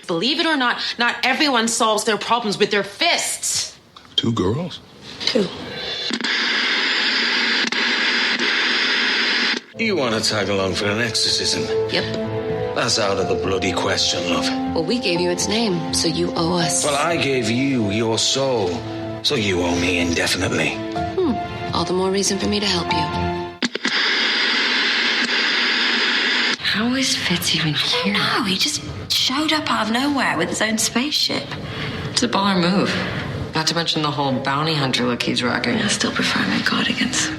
Believe it or not everyone solves their problems with their fists. 2 girls? 2. You want to tag along for an exorcism? Yep. That's out of the bloody question, love. Well, we gave you its name, so you owe us. Well, I gave you your soul, so you owe me indefinitely. All the more reason for me to help you. How is Fitz even here? No, he just showed up out of nowhere with his own spaceship. It's a baller move. Not to mention the whole bounty hunter look he's rocking. I still prefer my cardigans.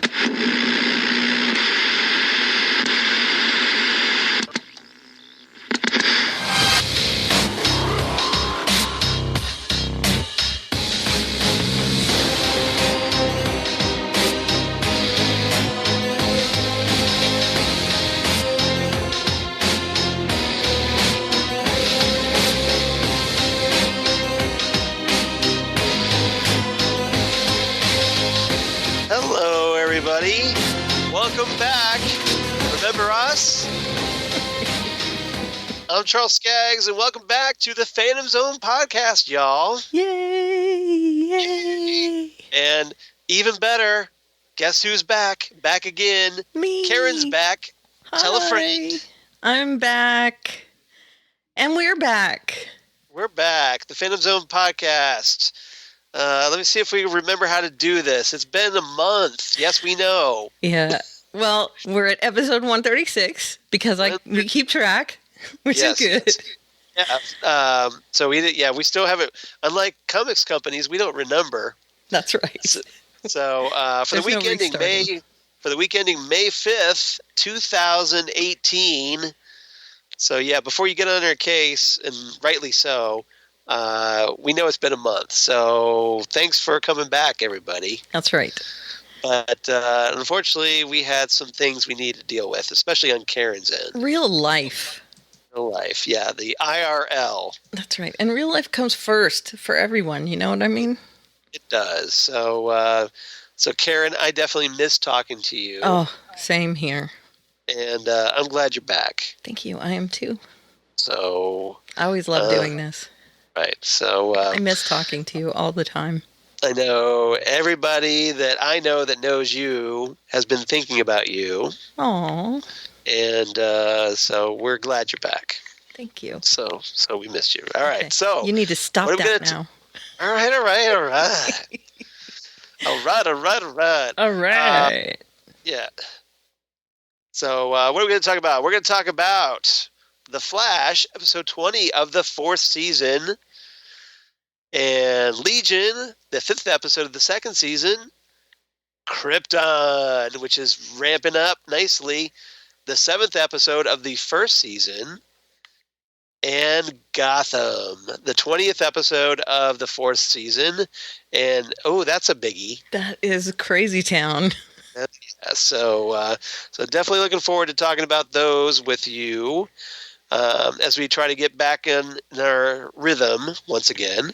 Welcome back. Remember us? I'm Charles Skaggs, and welcome back to the Phantom Zone podcast, y'all. Yay! And even better, guess who's back? Back again. Me. Karen's back. Hi. Tell a friend. I'm back. And we're back. We're back. The Phantom Zone podcast. Let me see if we remember how to do this. It's been a month. Yes, we know. Yeah. Well, we're at episode 136 because we keep track, which is good. Yeah. So we still haven't. Unlike comics companies, we don't remember. That's right. So for the week ending May 5th, 2018. So yeah, before you get on our case, and rightly so. We know it's been a month, so thanks for coming back, everybody. That's right. But unfortunately, we had some things we need to deal with, especially on Karen's end. Real life. Real life, yeah, the IRL. That's right. And real life comes first for everyone, you know what I mean? It does. So Karen, I definitely miss talking to you. Oh, same here. And I'm glad you're back. Thank you. I am too. So I always love doing this. Right. So I miss talking to you all the time. I know everybody that I know that knows you has been thinking about you. Aww. And so we're glad you're back. Thank you. So we missed you. All right. Okay. So you need to stop that now. All right. All right. Yeah. So what are we going to talk about? We're going to talk about The Flash, episode 20 of the 4th season, and Legion, the 5th episode of the 2nd season, Krypton, which is ramping up nicely, the 7th episode of the 1st season, and Gotham, the 20th episode of the 4th season, and that's a biggie. That is Crazy Town. Yeah, so definitely looking forward to talking about those with you. As we try to get back in our rhythm once again.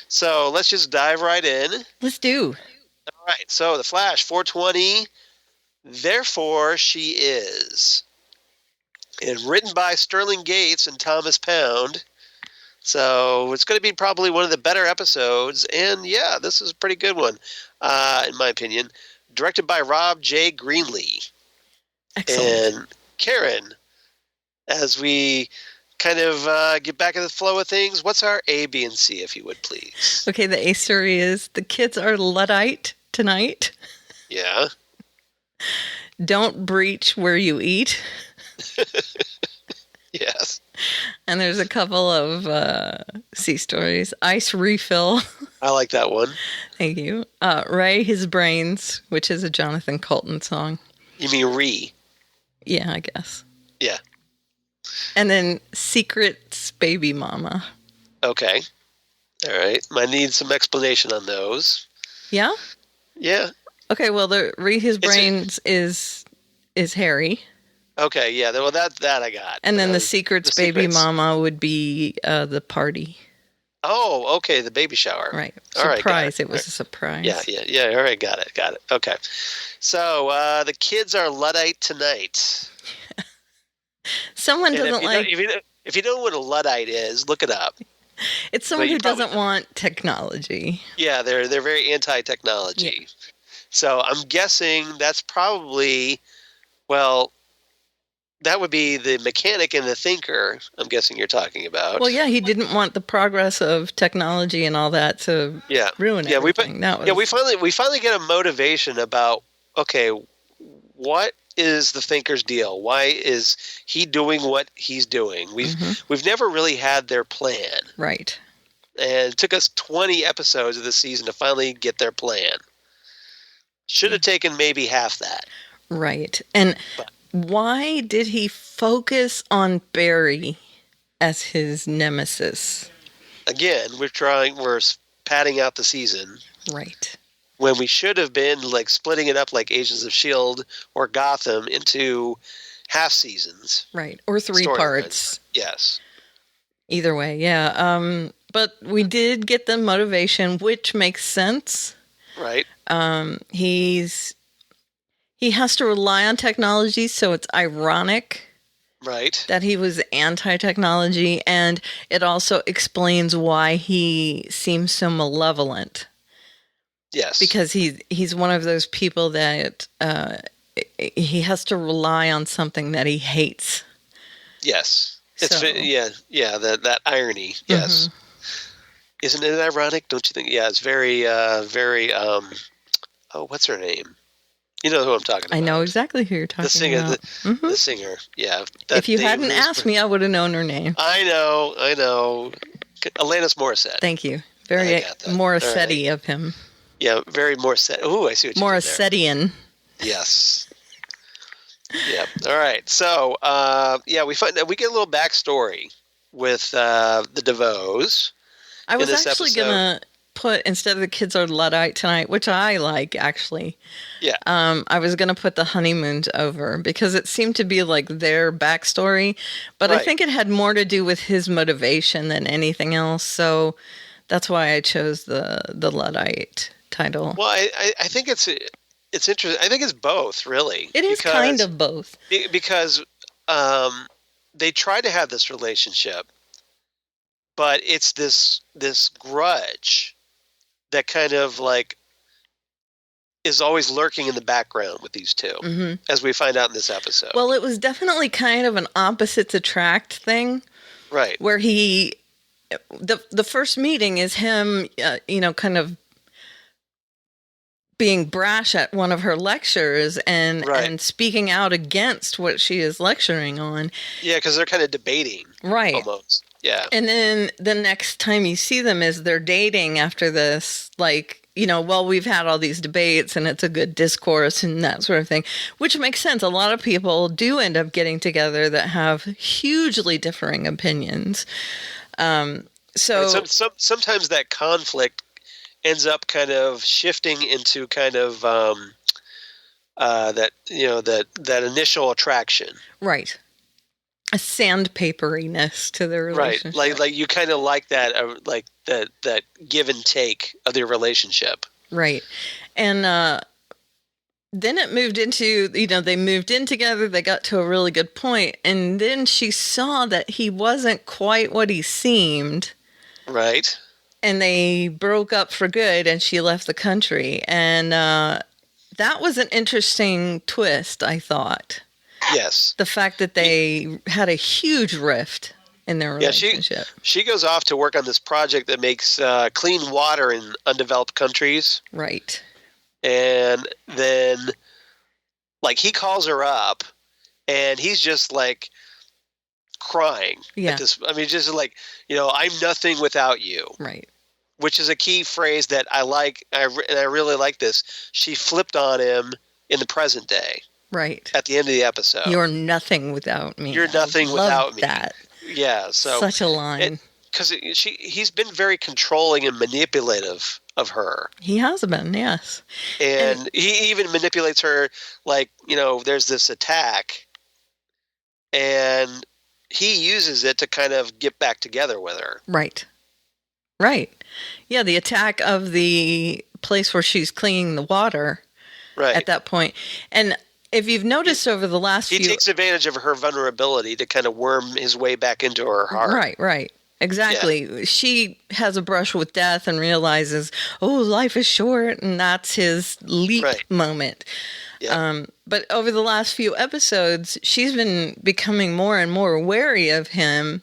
So let's just dive right in. Let's do. All right. So The Flash, 420, Therefore She Is. And written by Sterling Gates and Thomas Pound. So it's going to be probably one of the better episodes. And yeah, this is a pretty good one, in my opinion. Directed by Rob J. Greenlee. Excellent. And Karen, as we kind of get back in the flow of things, what's our A, B, and C, if you would, please? Okay, the A story is the kids are Luddite tonight. Yeah. Don't breach where you eat. Yes. And there's a couple of C stories. Ice refill. I like that one. Thank you. Ray His Brains, which is a Jonathan Colton song. You mean Ree? Yeah, I guess. Yeah. And then Secret's Baby Mama. Okay. All right. I need some explanation on those. Yeah? Yeah. Okay, well, the Ray His Brains is Harry. Okay, yeah. Well, that I got. And then the Secret's Baby Mama would be the party. Oh, okay. The baby shower. Right. All right. Surprise. It was a surprise. Yeah. All right. Got it. Okay. So the kids are Luddite tonight. Someone doesn't like... If If you don't know what a Luddite is, look it up. It's someone you who probably doesn't want technology. Yeah, they're very anti-technology. Yeah. So I'm guessing that's probably, well, that would be the mechanic and the thinker, I'm guessing you're talking about. Well, yeah, he didn't want the progress of technology and all that to ruin everything. We finally get a motivation about, okay, what is the thinker's deal? Why is he doing what he's doing? We've never really had their plan. Right. And it took us 20 episodes of the season to finally get their plan. Should have taken maybe half that. Right. And why did he focus on Barry as his nemesis? Again, we're padding out the season. Right. When we should have been like splitting it up like Agents of S.H.I.E.L.D. or Gotham into half seasons. Right. Or 3 parts. Yes. Either way, yeah. But we did get the motivation, which makes sense. Right. He has to rely on technology, so it's ironic. Right. That he was anti-technology, and it also explains why he seems so malevolent. Yes. Because he's one of those people that he has to rely on something that he hates. Yes. It's So. that irony. Yes. Isn't it ironic? Don't you think? Yeah, it's very what's her name? You know who I'm talking about. I know exactly who you're talking about. The singer. Yeah. If you hadn't asked me, I would have known her name. I know. Alanis Morissette. Thank you. Very Morissette of him. Yeah, very Morissette. Ooh, I see what you did there. Morissettian. Yes. Yeah. All right. So, we find that we get a little backstory with the DeVoes. I was actually going to put, instead of the kids are Luddite tonight, which I like, actually. Yeah. I was going to put the honeymoons over because it seemed to be like their backstory, but I think it had more to do with his motivation than anything else. So that's why I chose the Luddite title. Well, I think it's interesting. I think it's both, really. It is kind of both. Because they try to have this relationship, but it's this grudge that kind of like is always lurking in the background with these two, as we find out in this episode. Well, it was definitely kind of an opposites attract thing. Right. Where the first meeting is him, kind of being brash at one of her lectures and speaking out against what she is lecturing on. Yeah, because they're kind of debating. Right. Almost. Yeah. And then the next time you see them is they're dating after this, we've had all these debates and it's a good discourse and that sort of thing, which makes sense. A lot of people do end up getting together that have hugely differing opinions. Sometimes that conflict ends up kind of shifting into kind of that initial attraction. Right. A sandpaperiness to their relationship. Right. Like you kind of like that, that give and take of their relationship. Right. And then it moved into, they moved in together. They got to a really good point. And then she saw that he wasn't quite what he seemed. Right. And they broke up for good and she left the country. And that was an interesting twist, I thought. Yes. The fact that they had a huge rift in their relationship. She goes off to work on this project that makes clean water in undeveloped countries. Right. And then, he calls her up, and he's just, crying. Yeah. Just I'm nothing without you. Right. Which is a key phrase that I like, and I really like this. She flipped on him in the present day. Right. At the end of the episode. You're nothing without me. You're nothing without me. That. Yeah. So such a line. Because he's been very controlling and manipulative of her. He has been, yes. And he even manipulates her, there's this attack, and he uses it to kind of get back together with her. Right. Right. Yeah, the attack of the place where she's cleaning the water. Right. At that point. And if you've noticed over the last He few... takes advantage of her vulnerability to kind of worm his way back into her heart. Right. Exactly. Yeah. She has a brush with death and realizes, oh, life is short, and that's his leap moment. Yeah. But over the last few episodes, she's been becoming more and more wary of him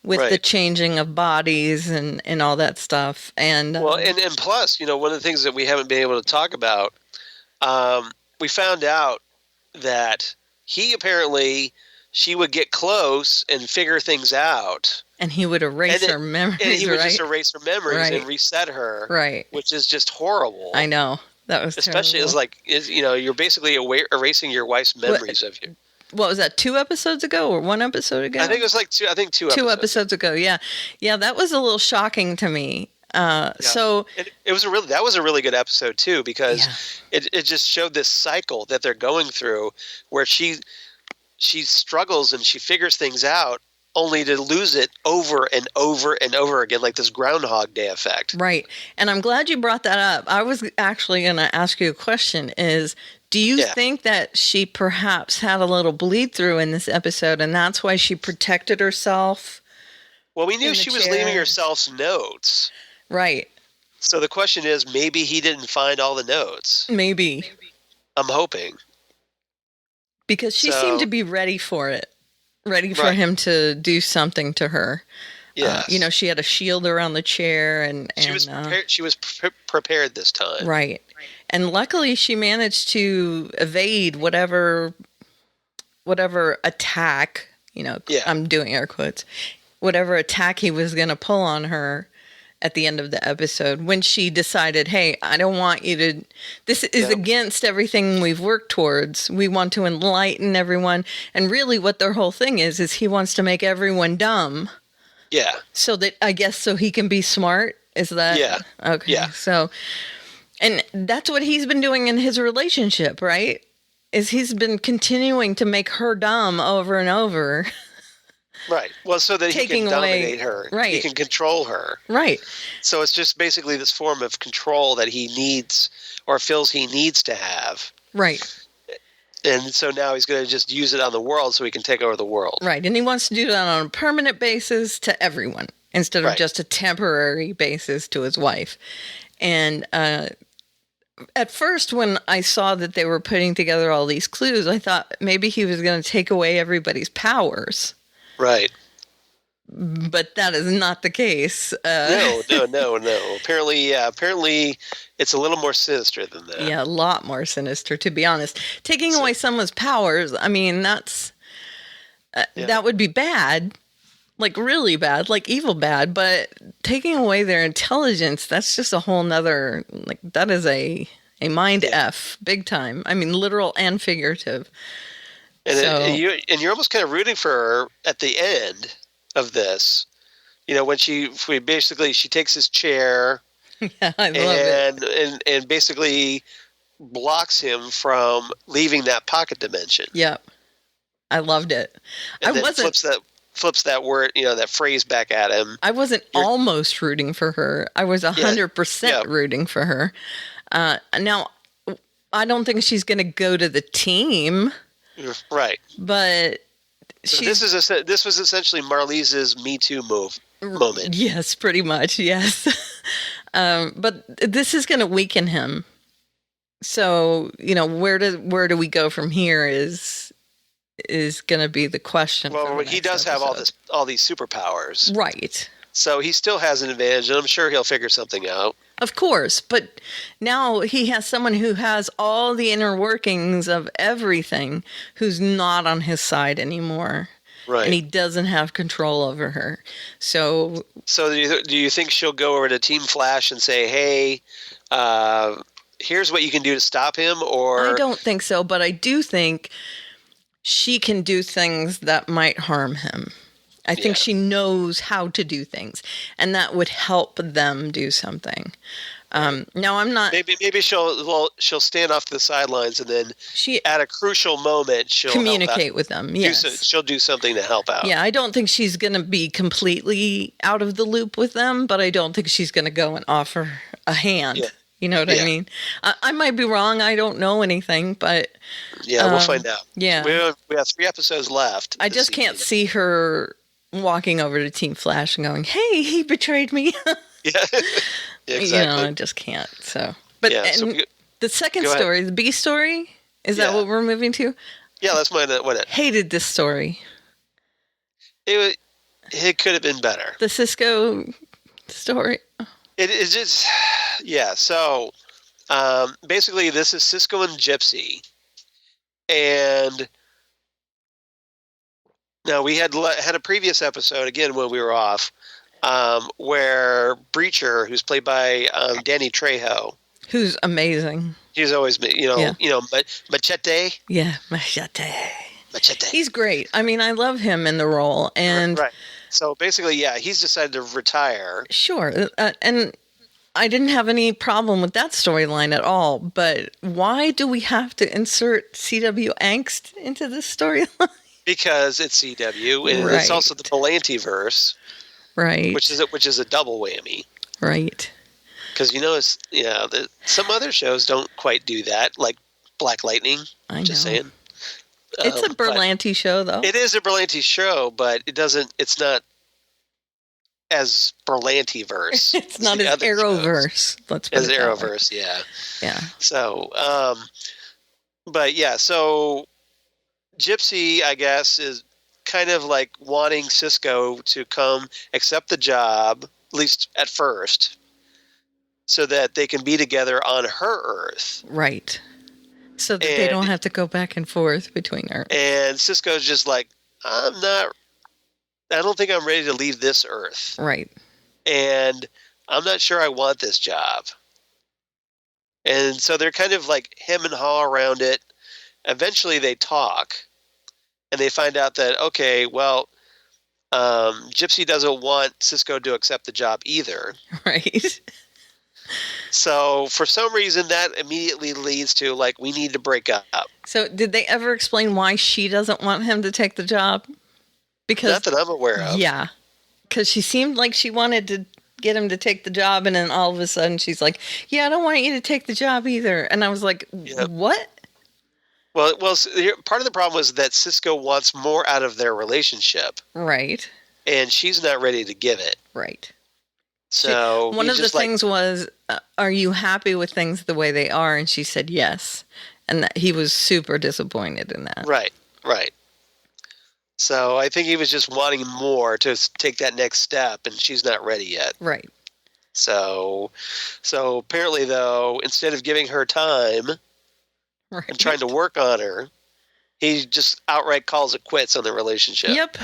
with the changing of bodies and all that stuff. And and plus, one of the things that we haven't been able to talk about, we found out that she would get close and figure things out. And he would erase her memories, and he would just erase her memories and reset her. Right. Which is just horrible. I know. That was especially terrible. You're basically erasing your wife's memories of you. What was that, 2 episodes ago or 1 episode ago? I think it was like 2 episodes. 2 episodes ago, yeah. Yeah, that was a little shocking to me. So that was a really good episode too, because it just showed this cycle that they're going through where she struggles and she figures things out only to lose it over and over and over again, like this Groundhog Day effect. Right. And I'm glad you brought that up. I was actually going to ask you a question do you think that she perhaps had a little bleed through in this episode and that's why she protected herself? Well, we knew she was leaving herself notes. Right. So the question is, maybe he didn't find all the notes. Maybe. I'm hoping. Because she seemed to be ready for it. Ready for him to do something to her. Yeah. She had a shield around the chair and she was prepared this time. Right. And luckily she managed to evade whatever attack, I'm doing air quotes, whatever attack he was going to pull on her at the end of the episode when she decided, hey, I don't want you to, this is against everything we've worked towards. We want to enlighten everyone. And really what their whole thing is he wants to make everyone dumb. Yeah. So that, I guess, so he can be smart. Is that? Yeah. Okay. Yeah. So, and that's what he's been doing in his relationship, right? Is he's been continuing to make her dumb over and over. Right. Well, so that he can dominate her. Right. He can control her. Right. So it's just basically this form of control that he needs or feels he needs to have. Right. And so now he's going to just use it on the world so he can take over the world. Right. And he wants to do that on a permanent basis to everyone instead of just a temporary basis to his wife. And at first, when I saw that they were putting together all these clues, I thought maybe he was going to take away everybody's powers. Right. But that is not the case. No. Apparently it's a little more sinister than that. Yeah, a lot more sinister, to be honest. Taking away someone's powers, I mean, that's that would be bad, like really bad, like evil bad. But taking away their intelligence, that's just a whole nother, like that is a mind F, big time. I mean, literal and figurative. And you're almost kind of rooting for her at the end of this. When she takes his chair I love it. And basically blocks him from leaving that pocket dimension. Yep. I loved it. And then flips that word, that phrase back at him. I wasn't almost rooting for her. I was 100% rooting for her. Now, I don't think she's going to go to the team. Right. But this was essentially Marlise's Me Too moment. Yes, pretty much. Yes. But this is going to weaken him. So, where do we go from here is going to be the question. Well, he does have all these superpowers. Right. So he still has an advantage, and I'm sure he'll figure something out. Of course, but now he has someone who has all the inner workings of everything who's not on his side anymore. Right. And he doesn't have control over her. So do you think she'll go over to Team Flash and say, hey, here's what you can do to stop him? Or I don't think so, but I do think she can do things that might harm him. I think she knows how to do things, and that would help them do something. Now, I'm not. Maybe she'll stand off the sidelines, and then at a crucial moment she'll communicate with them. Yes, she'll do something to help out. Yeah, I don't think she's going to be completely out of the loop with them, but I don't think she's going to go and offer a hand. You know what I mean? I might be wrong. I don't know anything, but we'll find out. Yeah. We have 3 episodes left. I just can't see her walking over to Team Flash and going, "Hey, he betrayed me." Yeah, exactly. I just can't. So, but the second Go story, the B story, is that what we're moving to? Yeah, that's my one. Hated this story. It could have been better. The Cisco story. It is just So, basically, this is Cisco and Gypsy, and now we had a previous episode again when we were off, where Breacher, who's played by Danny Trejo, who's amazing. He's always Machete. Yeah, Machete. Machete. He's great. I mean, I love him in the role, and right. So basically, he's decided to retire. Sure, and I didn't have any problem with that storyline at all. But why do we have to insert CW angst into this storyline? Because it's CW, and it's also the Belanti-verse, right? Which is a double whammy, right? Because some other shows don't quite do that, like Black Lightning. I know. Just saying. It's a Berlanti show, though. It is a Berlanti show, but it's not as Berlanti-verse. It's not as Arrowverse. Let's put it that Arrowverse, way. Yeah. So, so Gypsy, I guess, is kind of like wanting Cisco to come accept the job, at least at first, so that they can be together on her Earth. Right. So that they don't have to go back and forth between Earth. And Cisco's just like, I don't think I'm ready to leave this Earth. Right. And I'm not sure I want this job. And so they're kind of like hem and haw around it. Eventually they talk. And they find out that, okay, well, Gypsy doesn't want Cisco to accept the job either. Right. So for some reason that immediately leads to we need to break up. So did they ever explain why she doesn't want him to take the job? Because not that I'm aware of. Yeah. Because she seemed like she wanted to get him to take the job, and then all of a sudden she's like, "Yeah, I don't want you to take the job either." And I was like, "What?" Well, part of the problem was that Cisco wants more out of their relationship. Right. And she's not ready to give it. Right. So one of the things was, are you happy with things the way they are? And she said yes. And that he was super disappointed in that. Right. So I think he was just wanting more to take that next step, and she's not ready yet. Right. So apparently, though, instead of giving her time and trying to work on her, he just outright calls it quits on the relationship. Yep.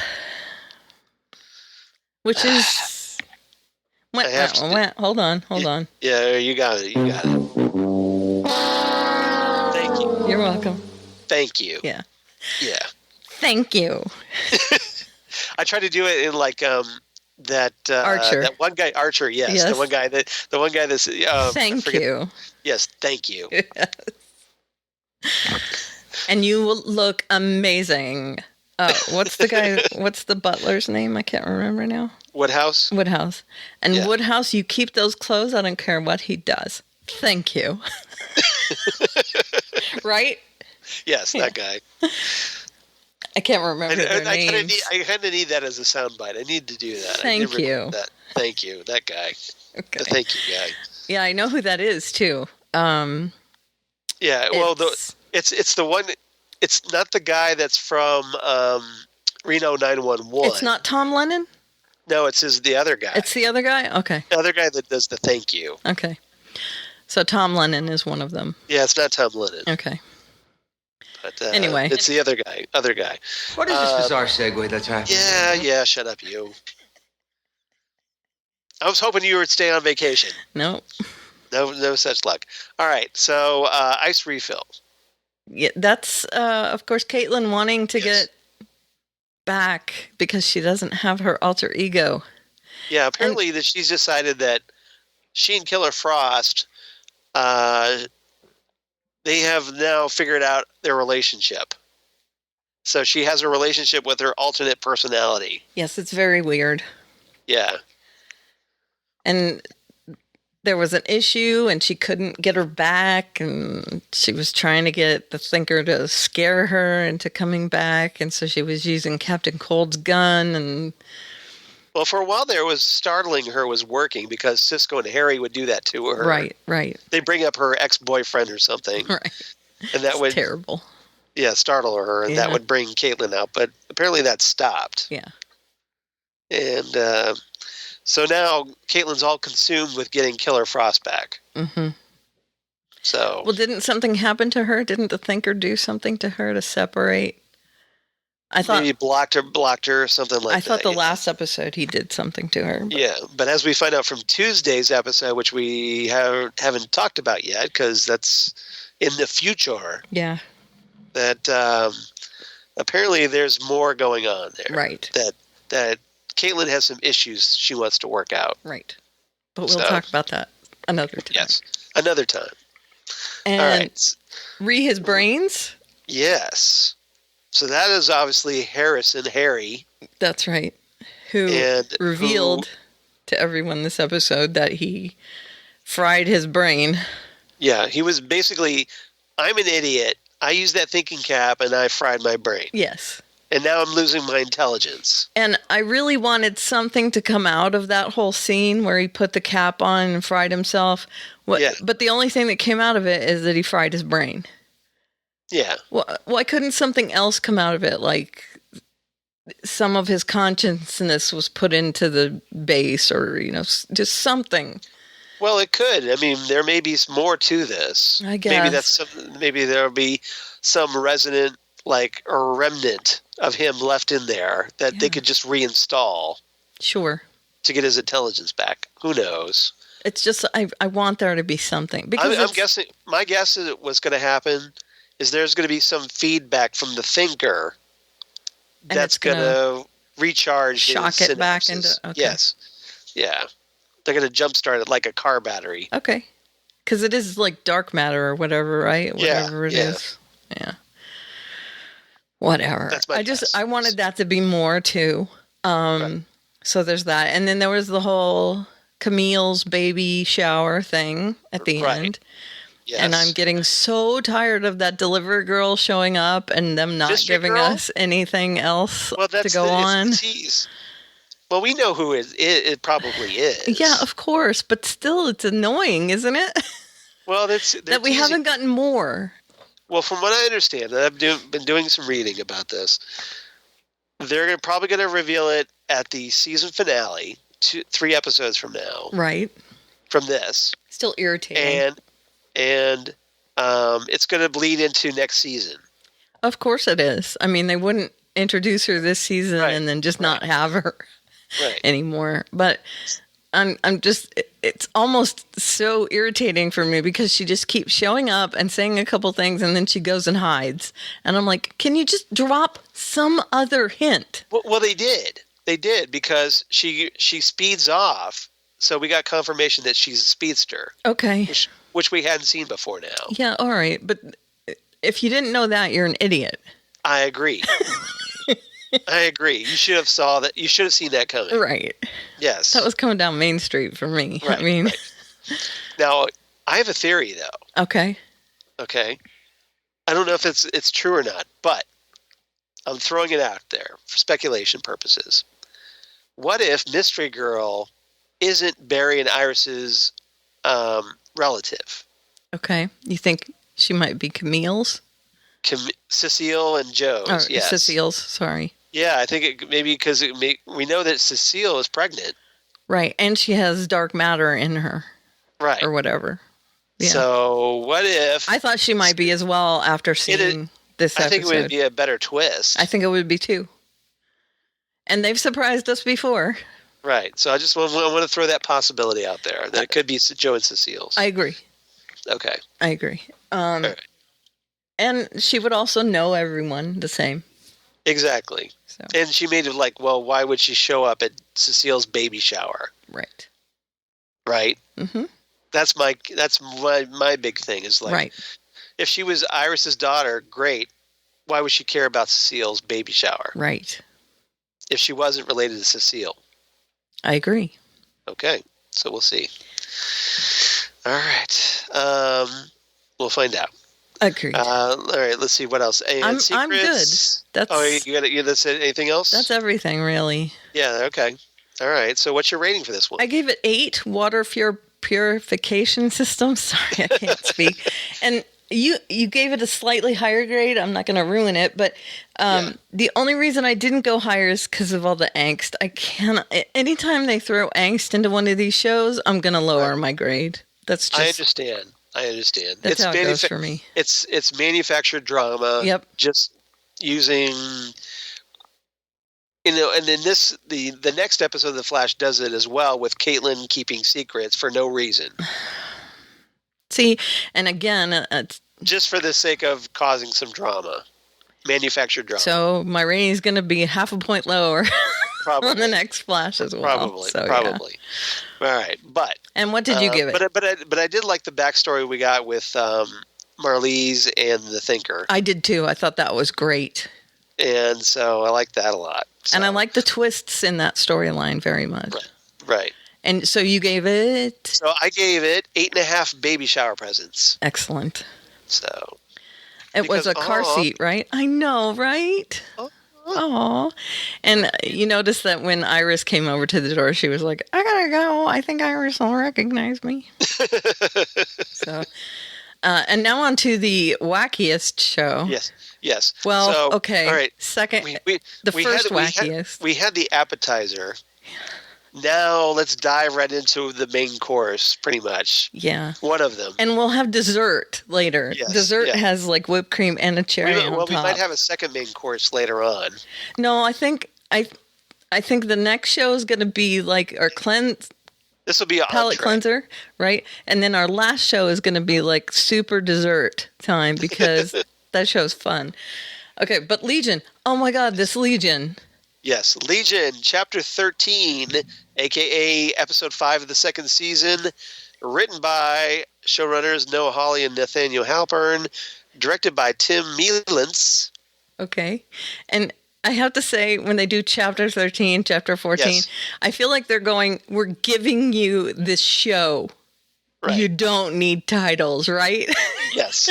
Which is... Hold on. Yeah, you got it. Thank you. You're welcome. Thank you. Yeah. Thank you. I tried to do it in that Archer. That one guy, Archer. Yes. The one guy that's. Thank you. Yes, thank you. And you will look amazing. What's the guy? What's the butler's name? I can't remember now. Woodhouse. And Woodhouse, you keep those clothes. I don't care what he does. Thank you. Right? Yes, that guy. I can't remember their names. I kind of need that as a soundbite. I need to do that. Thank you. Thank you, that guy. Okay. The thank you guy. Yeah, I know who that is too. Well, it's the one. It's not the guy that's from Reno 911. It's not Tom Lennon? No, it's the other guy. It's the other guy? Okay. The other guy that does the thank you. Okay. So Tom Lennon is one of them. Yeah, it's not Tom Lennon. Okay. But anyway. It's the other guy. What is this bizarre segue that's happening? Yeah, shut up, you. I was hoping you would stay on vacation. Nope. No such luck. All right, so ice refill. Yeah, that's, of course, Caitlin wanting to get back because she doesn't have her alter ego. Yeah, apparently that she's decided that she and Killer Frost, they have now figured out their relationship. So she has a relationship with her alternate personality. Yes, it's very weird. Yeah. And there was an issue and she couldn't get her back, and she was trying to get the Thinker to scare her into coming back, and so she was using Captain Cold's gun. And Well, for a while there, it was startling her was working because Cisco and Harry would do that to her. right. They bring up her ex-boyfriend or something, Right. and that would Terrible. startle her, and that Yeah. would bring Caitlin out. But apparently that stopped. Yeah. And so now Caitlin's all consumed with getting Killer Frost back. Mm-hmm. So Well, didn't something happen to her? Didn't the Thinker do something to her to separate? I thought maybe blocked her, something like that. I thought the yeah. last episode he did something to her. But Yeah, but as we find out from Tuesday's episode, which we haven't talked about yet because that's in the future, yeah. that apparently there's more going on there. Right. That Caitlin has some issues she wants to work out. Right. But we'll So- talk about that another time. Yes, another time. And All right. his brains? Yes. So that is obviously Harry. That's right. Who And revealed to everyone this episode that he fried his brain. Yeah, he was basically, I'm an idiot. I used that thinking cap and I fried my brain. Yes. And now I'm losing my intelligence. And I really wanted something to come out of that whole scene where he put the cap on and fried himself. Yeah. But the only thing that came out of it is that he fried his brain. Yeah. Why couldn't something else come out of it? Like some of his consciousness was put into the base, or, just something. Well, it could. I mean, there may be more to this. I guess. Maybe there'll be some resonant, or remnant of him left in there that they could just reinstall Sure. to get his intelligence back. Who knows? It's just, I want there to be something. Because I'm guessing, my guess is what's going to happen is there's going to be some feedback from the Thinker And that's it's going gonna to recharge shock his it back synapses. into- okay. Yes. Yeah. They're going to jumpstart it like a car battery. Okay. Because it is like dark matter or whatever, right? Whatever it is. Yeah. Whatever. That's my guess. I wanted that to be more too. So there's that. And then there was the whole Camille's baby shower thing at the Right. end. Yes. And I'm getting so tired of that delivery girl showing up and them not Mystery giving girl? us anything else Well, to go on. It's the tease. Well, we know who it probably is. Yeah, of course. But still, it's annoying, isn't it? Well, they're that we teasing- haven't gotten more. Well, from what I understand, and I've been doing some reading about this, they're probably going to reveal it at the season finale, 3 episodes from now, Right. from this, Still irritating. and it's going to bleed into next season. Of course it is. I mean, they wouldn't introduce her this season Right, and then just not have her Right. anymore. But I'm just, it's almost so irritating for me because she just keeps showing up and saying a couple things and then she goes and hides. And I'm like, can you just drop some other hint? Well, they did. They did because she speeds off, so we got confirmation that she's a speedster, Okay. which we hadn't seen before now. Yeah, all right. But if you didn't know that, you're an idiot. I agree. I agree. You should have saw that. You should have seen that coming. Right. Yes. That was coming down Main Street for me. Right, I mean, right. Now, I have a theory, though. okay. Okay, I don't know if it's true or not, but I'm throwing it out there for speculation purposes. What if Mystery Girl isn't Barry and Iris's relative? Okay. You think she might be Camille's? Cecile and Joe's. Or Yes. Cecile's, sorry. Yeah, I think it maybe because we know that Cecile is pregnant. Right. And she has dark matter in her Right. or whatever. Yeah. So what if? I thought she might be as well after seeing this I episode. think it would be a better twist. I think it would be too. And they've surprised us before. Right. So I just want to throw that possibility out there that it could be Joe and Cecile's. I agree. Okay. I agree. right. And she would also know everyone the same. Exactly. So And she made it like, well, why would she show up at Cecile's baby shower? right. Right. Mm-hmm. That's my big thing is like, Right. if she was Iris's daughter, great. Why would she care about Cecile's baby shower Right. if she wasn't related to Cecile? I agree. Okay. So we'll see. All right. We'll find out. Agreed. All right. Let's see what else. And I'm good. That's it. Anything else? That's everything, really. Yeah. Okay. All right. So, what's your rating for this one? I gave it 8 water purification systems. Sorry, I can't speak. And you gave it a slightly higher grade. I'm not going to ruin it, but the only reason I didn't go higher is because of all the angst. I cannot. Anytime they throw angst into one of these shows, I'm going to lower my grade. That's just. I understand. That's how it goes for me. It's manufactured drama. Yep. Just using. And then the next episode of The Flash does it as well, with Caitlin keeping secrets for no reason. See, and again, it's just for the sake of causing some drama, manufactured drama. So my rating is going to be half a point lower on the next Flash as well. Probably. Yeah. All right, and what did you give it? But I did like the backstory we got with Marlize and the Thinker. I did too. I thought that was great. And so I like that a lot. So. And I like the twists in that storyline very much. Right. And so you gave it? So I gave it 8.5 baby shower presents. Excellent. So. It was a car seat, right? I know, right? Oh. And you noticed that when Iris came over to the door, she was like, I gotta go. I think Iris will recognize me. So. And now on to the wackiest show. Yes. Well, so, okay. All right. Second, we first wackiest. We had the appetizer. Now let's dive right into the main course, pretty much. Yeah. One of them. And we'll have dessert later. Yes, Dessert has like whipped cream and a cherry on top. We might have a second main course later on. No, I think the next show is going to be like our cleanse. This will be a palate cleanser, right? And then our last show is going to be like super dessert time because that show's fun. Okay, but Legion. Oh my God, this Legion. Yes, Legion, Chapter 13, a.k.a. Episode 5 of the second season, written by showrunners Noah Hawley and Nathaniel Halpern, directed by Tim Mielentz. Okay, and I have to say, when they do Chapter 13, Chapter 14, I feel like they're going, we're giving you this show. Right. You don't need titles, right? Yes.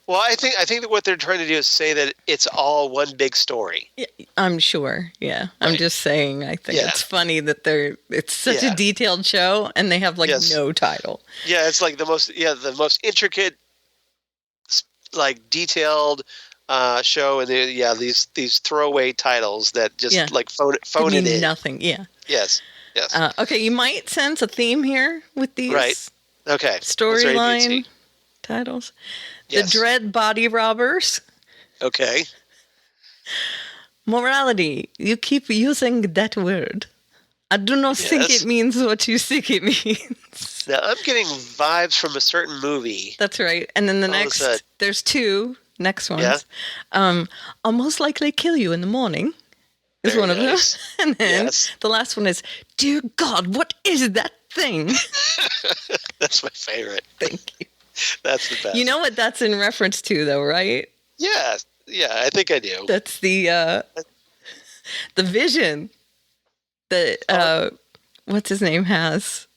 Well, I think that what they're trying to do is say that it's all one big story. Yeah, I'm sure. Yeah. Right. I'm just saying, I think it's funny that it's such a detailed show and they have like no title. Yeah, it's like the most intricate, like detailed show, and these throwaway titles that just like phone it in. Nothing. Yeah. Yes. Okay, you might sense a theme here with these storyline titles. The Dread Body Robbers. Okay. Morality. You keep using that word. I do not think it means what you think it means. Now, I'm getting vibes from a certain movie. That's right. And then there's 2 next ones. Yeah. I'll most likely kill you in the morning is one of them. And then the last one is, dear God, what is that thing? That's my favorite. Thank you. That's the best. You know what that's in reference to, though, right? Yeah, I think I do. That's the vision that what's his name has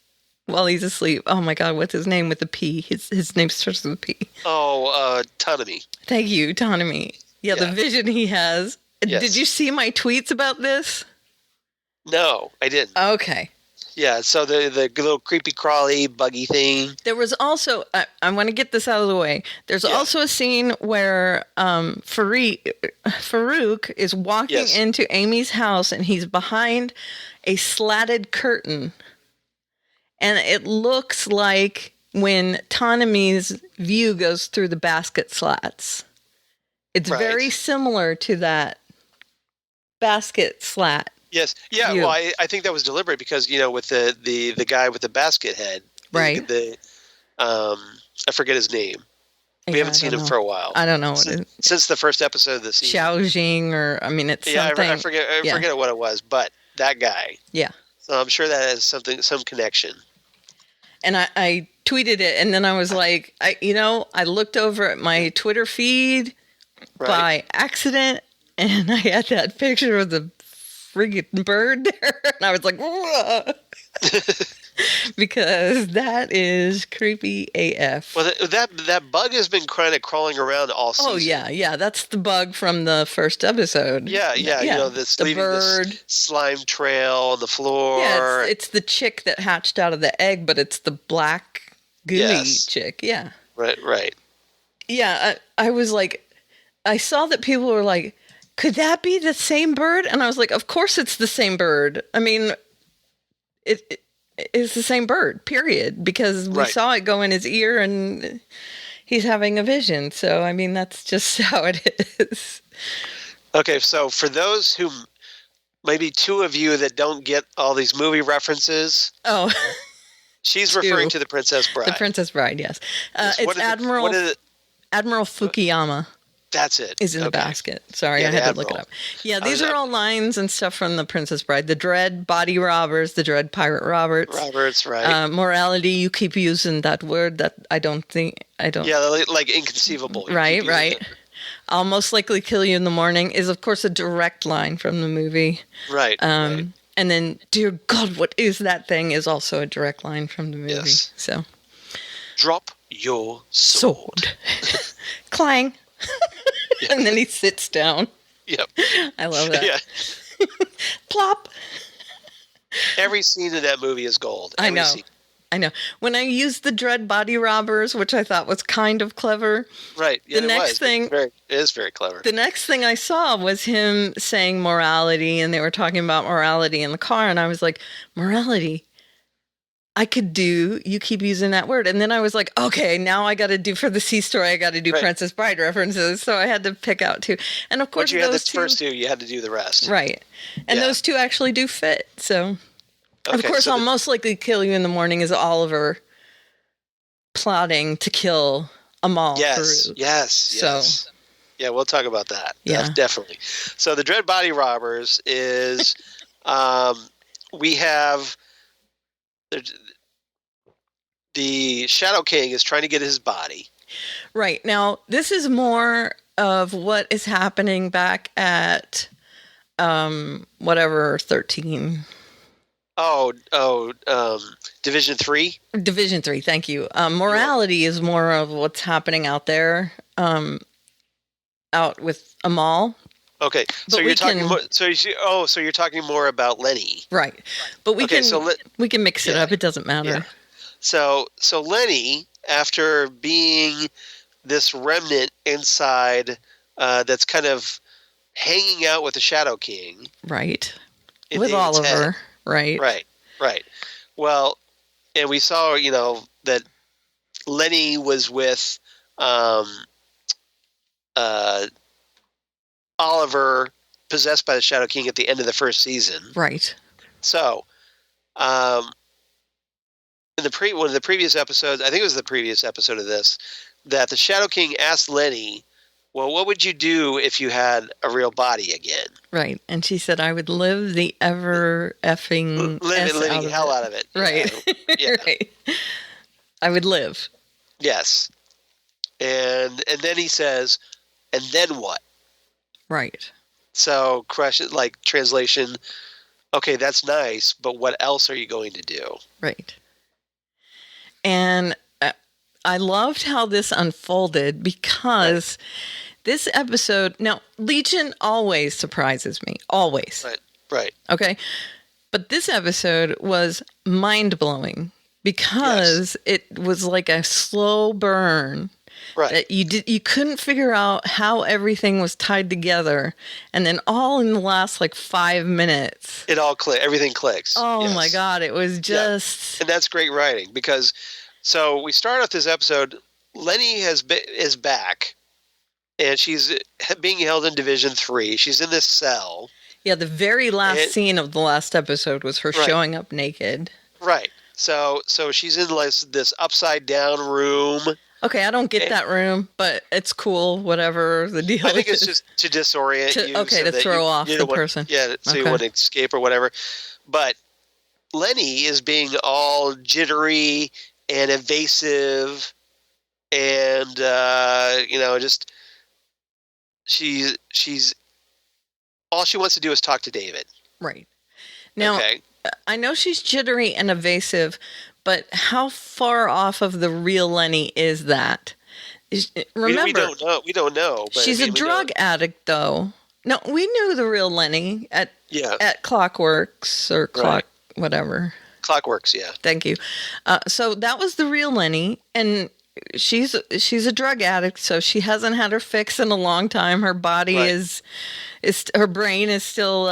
while he's asleep. Oh my God, what's his name with the P? His name starts with a P. Oh, Autonomy. Thank you, Autonomy. Yeah, the vision he has. Yes. Did you see my tweets about this? No, I didn't. Okay. Yeah, so the little creepy crawly buggy thing. There was also, I want to get this out of the way. There's also a scene where Farouk is walking into Amy's house and he's behind a slatted curtain. And it looks like when Tanami's view goes through the basket slats. It's very similar to that basket slat. Yes. Yeah. Well, I think that was deliberate because, with the guy with the basket head, right? I forget his name. We haven't seen him for a while. I don't know since the first episode of the season. Xiaojing, it's something. I forget what it was, but that guy. Yeah. So I'm sure that has some connection. And I tweeted it, and then I was like, I looked over at my Twitter feed by accident, and I had that picture of the friggin' bird there, and I was like, because that is creepy AF. Well, that bug has been kind of crawling around all season. Oh yeah, that's the bug from the first episode. Yeah. You know, this the leaving bird. this slime trail on the floor. Yeah, it's the chick that hatched out of the egg, but it's the black gooey chick. Yeah. Right. Yeah, I was like, I saw that people were like, could that be the same bird? And I was like, of course it's the same bird. I mean, it's the same bird, period, because we saw it go in his ear and he's having a vision. So, I mean, that's just how it is. Okay, so for those who, maybe two of you that don't get all these movie references. Oh, she's referring to The Princess Bride. The Princess Bride, yes. It's Admiral Fukuyama. That's it. Is in the basket. Sorry, I had to look it up. Yeah, these are all lines and stuff from The Princess Bride. The Dread Body Robbers, the Dread Pirate Roberts. Right. Morality, you keep using that word that I don't. Yeah, like inconceivable. Right. I'll most likely kill you in the morning is, of course, a direct line from the movie. Right. And then, dear God, what is that thing is also a direct line from the movie. Yes. So, drop your sword. Clang. And then he sits down. Yep. I love that. Yeah. Plop. Every scene in that movie is gold. I know. When I used the Dread Body Robbers, which I thought was kind of clever. Right. Yeah, it is very clever. The next thing I saw was him saying morality, and they were talking about morality in the car, and I was like, morality? I could do, you keep using that word. And then I was like, okay, now I got to do for the C story, I got to do Princess Bride references. So I had to pick out two. And of course, you had the first two, you had to do the rest. Right. And those two actually do fit. So, of course, I'll most likely kill you in the morning is Oliver plotting to kill Amal. Yes. So, yeah, we'll talk about that. Yeah. Definitely. So the Dread Body Robbers is, we have... The Shadow King is trying to get his body. Right. Now, this is more of what is happening back at 13. Division 3? Division 3, thank you. Morality is more of what's happening out there, out with Amal. Okay, so you're talking more. So you're talking more about Lenny, right? But we can mix it up. It doesn't matter. Yeah. So Lenny, after being this remnant inside, that's kind of hanging out with the Shadow King, right? With Oliver, right? Right. Well, and we saw, that Lenny was with Oliver, possessed by the Shadow King at the end of the first season. Right. So, in one of the previous episodes, I think it was the previous episode of this, that the Shadow King asked Lenny, well, what would you do if you had a real body again? Right. And she said, I would live the ever effing living hell out of it. Right. Yeah. Right. I would live. Yes. And then he says, and then what? Right. So, translation, okay, that's nice, but what else are you going to do? Right. And I loved how this unfolded because this episode, now, Legion always surprises me. Always. Right. Okay. But this episode was mind-blowing because it was like a slow burn. Right. That you couldn't figure out how everything was tied together, and then all in the last 5 minutes, everything clicks. Oh my God! It was just, and that's great writing because. So we start off this episode. Lenny is back, and she's being held in Division 3. She's in this cell. Yeah, the very last scene of the last episode was her showing up naked. Right. So she's in this upside down room. Okay, I don't get that room, but it's cool. Whatever the deal is. I think it's just to disorient you. Okay, to throw off the person. Yeah, so you wouldn't escape or whatever. But Lenny is being all jittery and evasive, and just she's all she wants to do is talk to David. Right. Now, Okay. I know she's jittery and evasive, but how far off of the real Lenny is that? Remember, we don't know. But she's I mean, a we drug know- addict, though. No, we knew the real Lenny at Clockworks or whatever. Clockworks, yeah. Thank you. So that was the real Lenny, and she's a drug addict, so she hasn't had her fix in a long time. Her body is her brain is still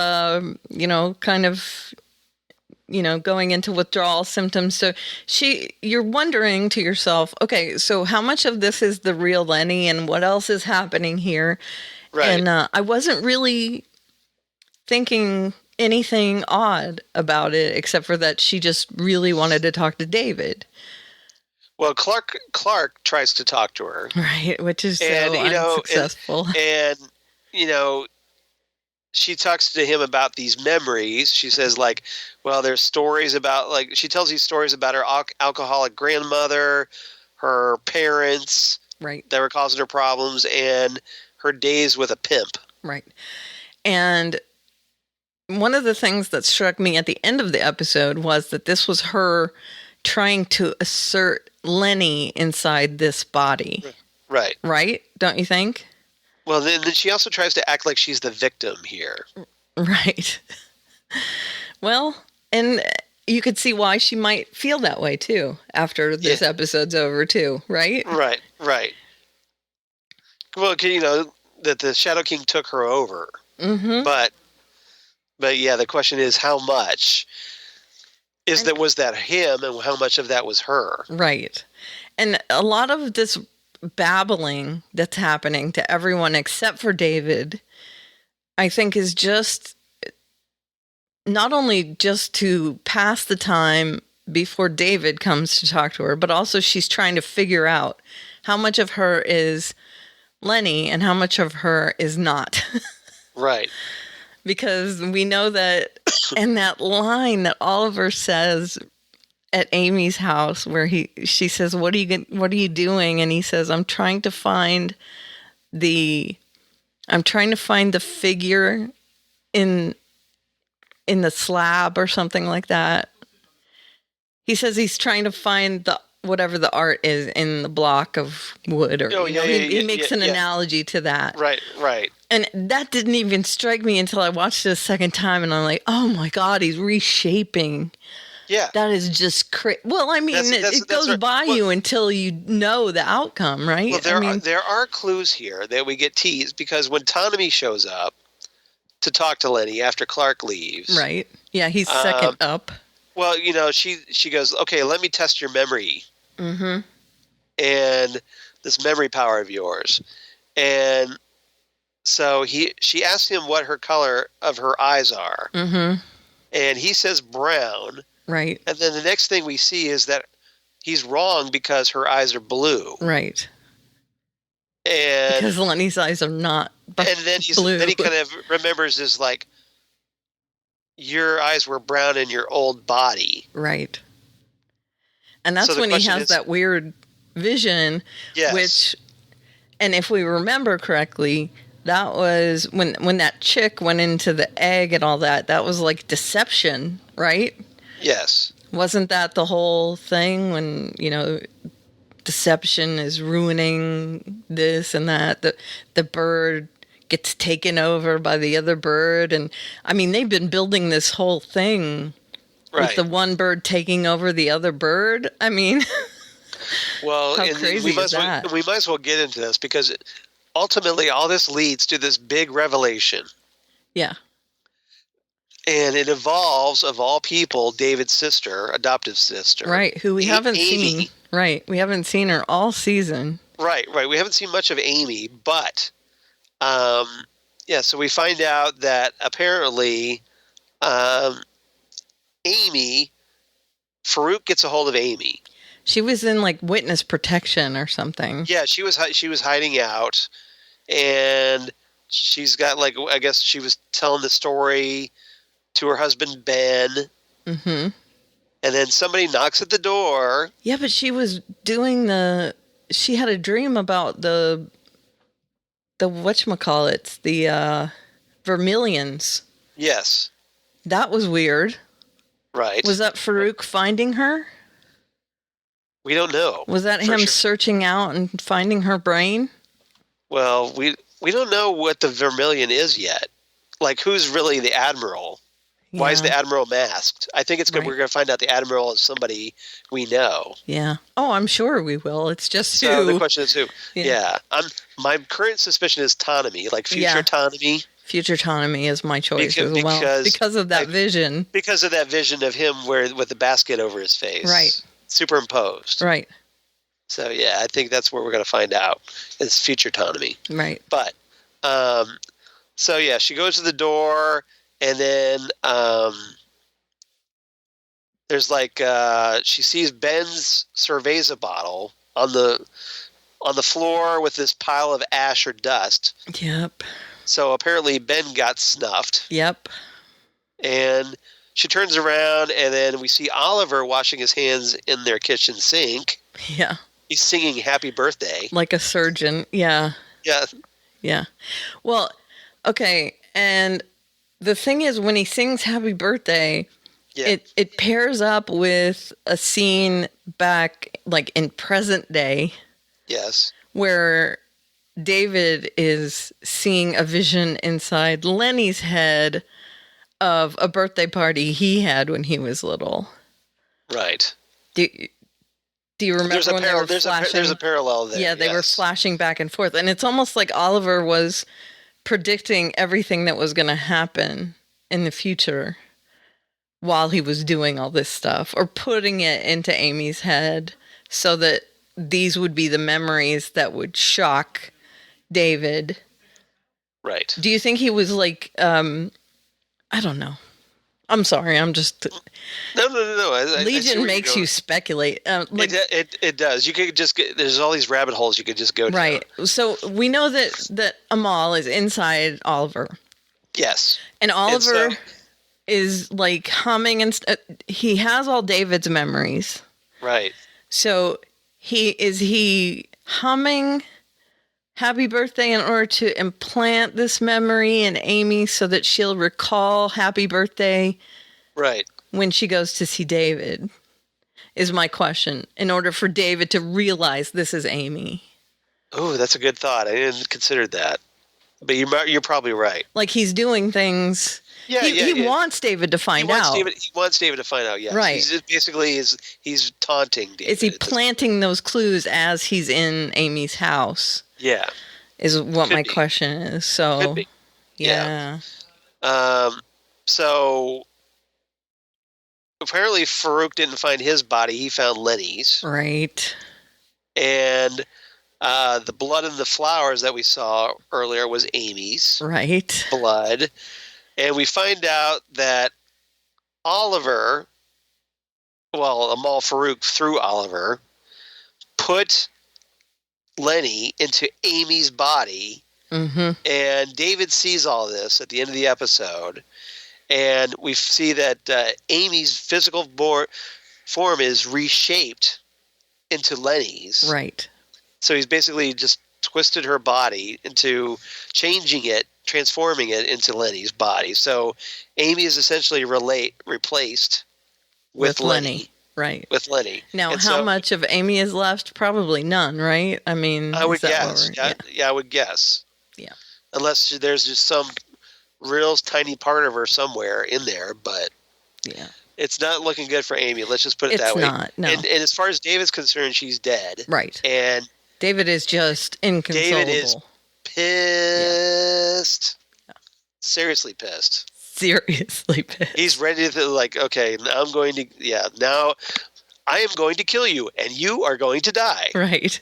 kind of going into withdrawal symptoms. So you're wondering to yourself, okay, so how much of this is the real Lenny, and what else is happening here? Right. And I wasn't really thinking anything odd about it, except for that she just really wanted to talk to David. Well, Clark tries to talk to her. Right, which is And, so unsuccessful. And she talks to him about these memories. She says, like, well, there's stories about, like, she tells these stories about her alcoholic grandmother, her parents, right, that were causing her problems, and her days with a pimp. Right. And one of the things that struck me at the end of the episode was that this was her trying to assert Lenny inside this body. Right. Right? Don't you think? Well, then she also tries to act like she's the victim here. Right. Well, and you could see why she might feel that way, too, after this episode's over, too, right? Right. Well, that the Shadow King took her over. Mm-hmm. But yeah, the question is how much was that him, and how much of that was her? Right. And a lot of this babbling that's happening to everyone except for David, I think, is just not only just to pass the time before David comes to talk to her, but also she's trying to figure out how much of her is Lenny and how much of her is not. Right. Because we know that in that line that Oliver says at Amy's house, where she says, what are you doing? And he says, I'm trying to find the figure in the slab or something like that. He says he's trying to find whatever the art is in the block of wood, or he makes an analogy to that. Right. And that didn't even strike me until I watched it a second time, and I'm like, oh my God, he's reshaping. Yeah. That is just crazy. Well, I mean, it goes by you until you know the outcome, right? Well, there are clues here that we get teased, because when Tanami shows up to talk to Lenny after Clark leaves. Right. Yeah, he's second up. Well, she goes, okay, let me test your memory. Mm-hmm. And this memory power of yours. And so she asks him what her color of her eyes are. Mm-hmm. And he says brown. Right. And then the next thing we see is that he's wrong, because her eyes are blue. Right. And because Lenny's eyes are not blue. Then he kind of remembers, is like, your eyes were brown in your old body. Right. And that's So when he has that weird vision, yes. and if we remember correctly, that was when that chick went into the egg and all that was like deception, right? Yes. Wasn't that the whole thing, when, deception is ruining this and that, the bird gets taken over by the other bird? And I mean, they've been building this whole thing with the one bird taking over the other bird. I mean, well, how crazy is that? We might as well get into this, because ultimately all this leads to this big revelation. Yeah. And it involves, of all people, David's sister, adoptive sister. Right, who we haven't seen. Right, we haven't seen her all season. Right. We haven't seen much of Amy, but, so we find out that apparently Farouk gets a hold of Amy. She was in, like, witness protection or something. Yeah, she was hiding out, and she's got, like, I guess she was telling the story to her husband, Ben. Mm-hmm. And then somebody knocks at the door. Yeah, but she was doing she had a dream about the whatchamacallits, the Vermilions. Yes. That was weird. Right. Was that Farouk finding her? We don't know. Was that him searching out and finding her brain? Well, we don't know what the Vermilion is yet. Like, who's really the Admiral? Yeah. Why is the Admiral masked? I think it's good. We're going to find out the Admiral is somebody we know. Yeah. Oh, I'm sure we will. It's just so who. The question is who. Yeah. My current suspicion is Autonomy, like future Autonomy. Future Autonomy is my choice as well. Because of that vision. Because of that vision of him with the basket over his face. Right. Superimposed. Right. So, yeah, I think that's what we're going to find out is future Autonomy. Right. But, so, yeah, she goes to the door, and then there's like she sees Ben's Cerveza bottle on the floor with this pile of ash or dust. Yep. So apparently Ben got snuffed. Yep. And she turns around, and then we see Oliver washing his hands in their kitchen sink. Yeah. He's singing Happy Birthday. Like a surgeon. Yeah. Yeah. Yeah. Well, okay. And the thing is, when he sings Happy Birthday, it pairs up with a scene back, like in present day. Yes. Where David is seeing a vision inside Lenny's head of a birthday party he had when he was little. Right. Do you remember when they were flashing? There's a parallel there. Yeah, they were flashing back and forth. And it's almost like Oliver was predicting everything that was going to happen in the future while he was doing all this stuff, or putting it into Amy's head so that these would be the memories that would shock David. Right. Do you think he was like, I don't know. I'm sorry. I'm just. No. Legion makes you speculate. It does. You could just get. There's all these rabbit holes you could just go down. Right. So we know that Amal is inside Oliver. Yes. And Oliver is like humming and he has all David's memories. Right. So is he humming Happy Birthday in order to implant this memory in Amy so that she'll recall Happy Birthday right when she goes to see David, is my question, in order for David to realize this is Amy. Oh, that's a good thought. I didn't consider that. But you're probably right. Like he's doing things. Yeah, he wants David to find out. He wants David to find out, yes. Right. He's taunting David. Is he planting those clues as he's in Amy's house? Yeah. Is what my question is. So, could be. Yeah. So, apparently Farouk didn't find his body. He found Lenny's. Right. And the blood in the flowers that we saw earlier was Amy's. Right. Blood. And we find out that Amal Farouk, through Oliver, put Lenny into Amy's body. Mm-hmm. And David sees all this at the end of the episode. And we see that Amy's physical form is reshaped into Lenny's. Right. So he's basically just twisted her body into transforming it into Lenny's body. So Amy is essentially replaced with Lenny. Right. With Lenny. Now, how much of Amy is left? Probably none, right? I mean, I would guess. Yeah, I would guess. Yeah. Unless there's just some real tiny part of her somewhere in there, but yeah, it's not looking good for Amy. Let's just put it that way. It's not, no. And as far as David's concerned, she's dead. Right. And David is just inconsolable. David is pissed. Yeah. Seriously pissed. He's ready to okay, now now I am going to kill you and you are going to die. Right.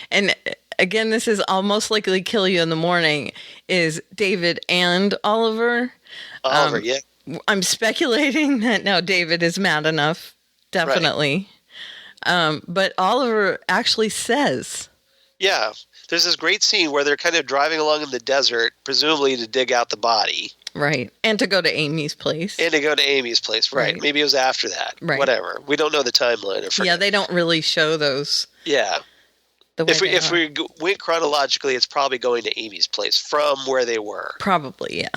And again, this is I'll most likely kill you in the morning is David and Oliver. Yeah. I'm speculating that now David is mad enough. Definitely. Right. But Oliver actually says. Yeah. There's this great scene where they're kind of driving along in the desert, presumably to dig out the body. Right. And to go to Amy's place. Right. Maybe it was after that. Right. Whatever. We don't know the timeline. Yeah, they don't really show those. Yeah. If we went chronologically, it's probably going to Amy's place from where they were. Probably, yeah.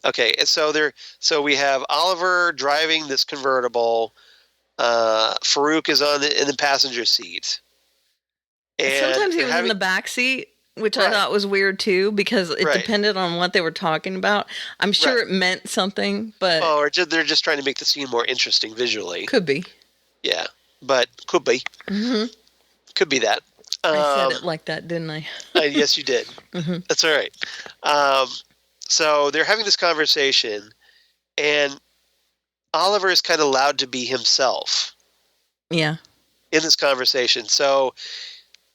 Okay, and so we have Oliver driving this convertible. Farouk is in the passenger seat. And sometimes he was in the back seat, which I thought was weird too, because it depended on what they were talking about. I'm sure it meant something, but or they're just trying to make the scene more interesting visually. Could be. Yeah, but could be. Mm-hmm. Could be that. I said it like that, didn't I? Yes, you did. Mm-hmm. That's all right. So they're having this conversation, and Oliver is kind of allowed to be himself. Yeah. In this conversation. So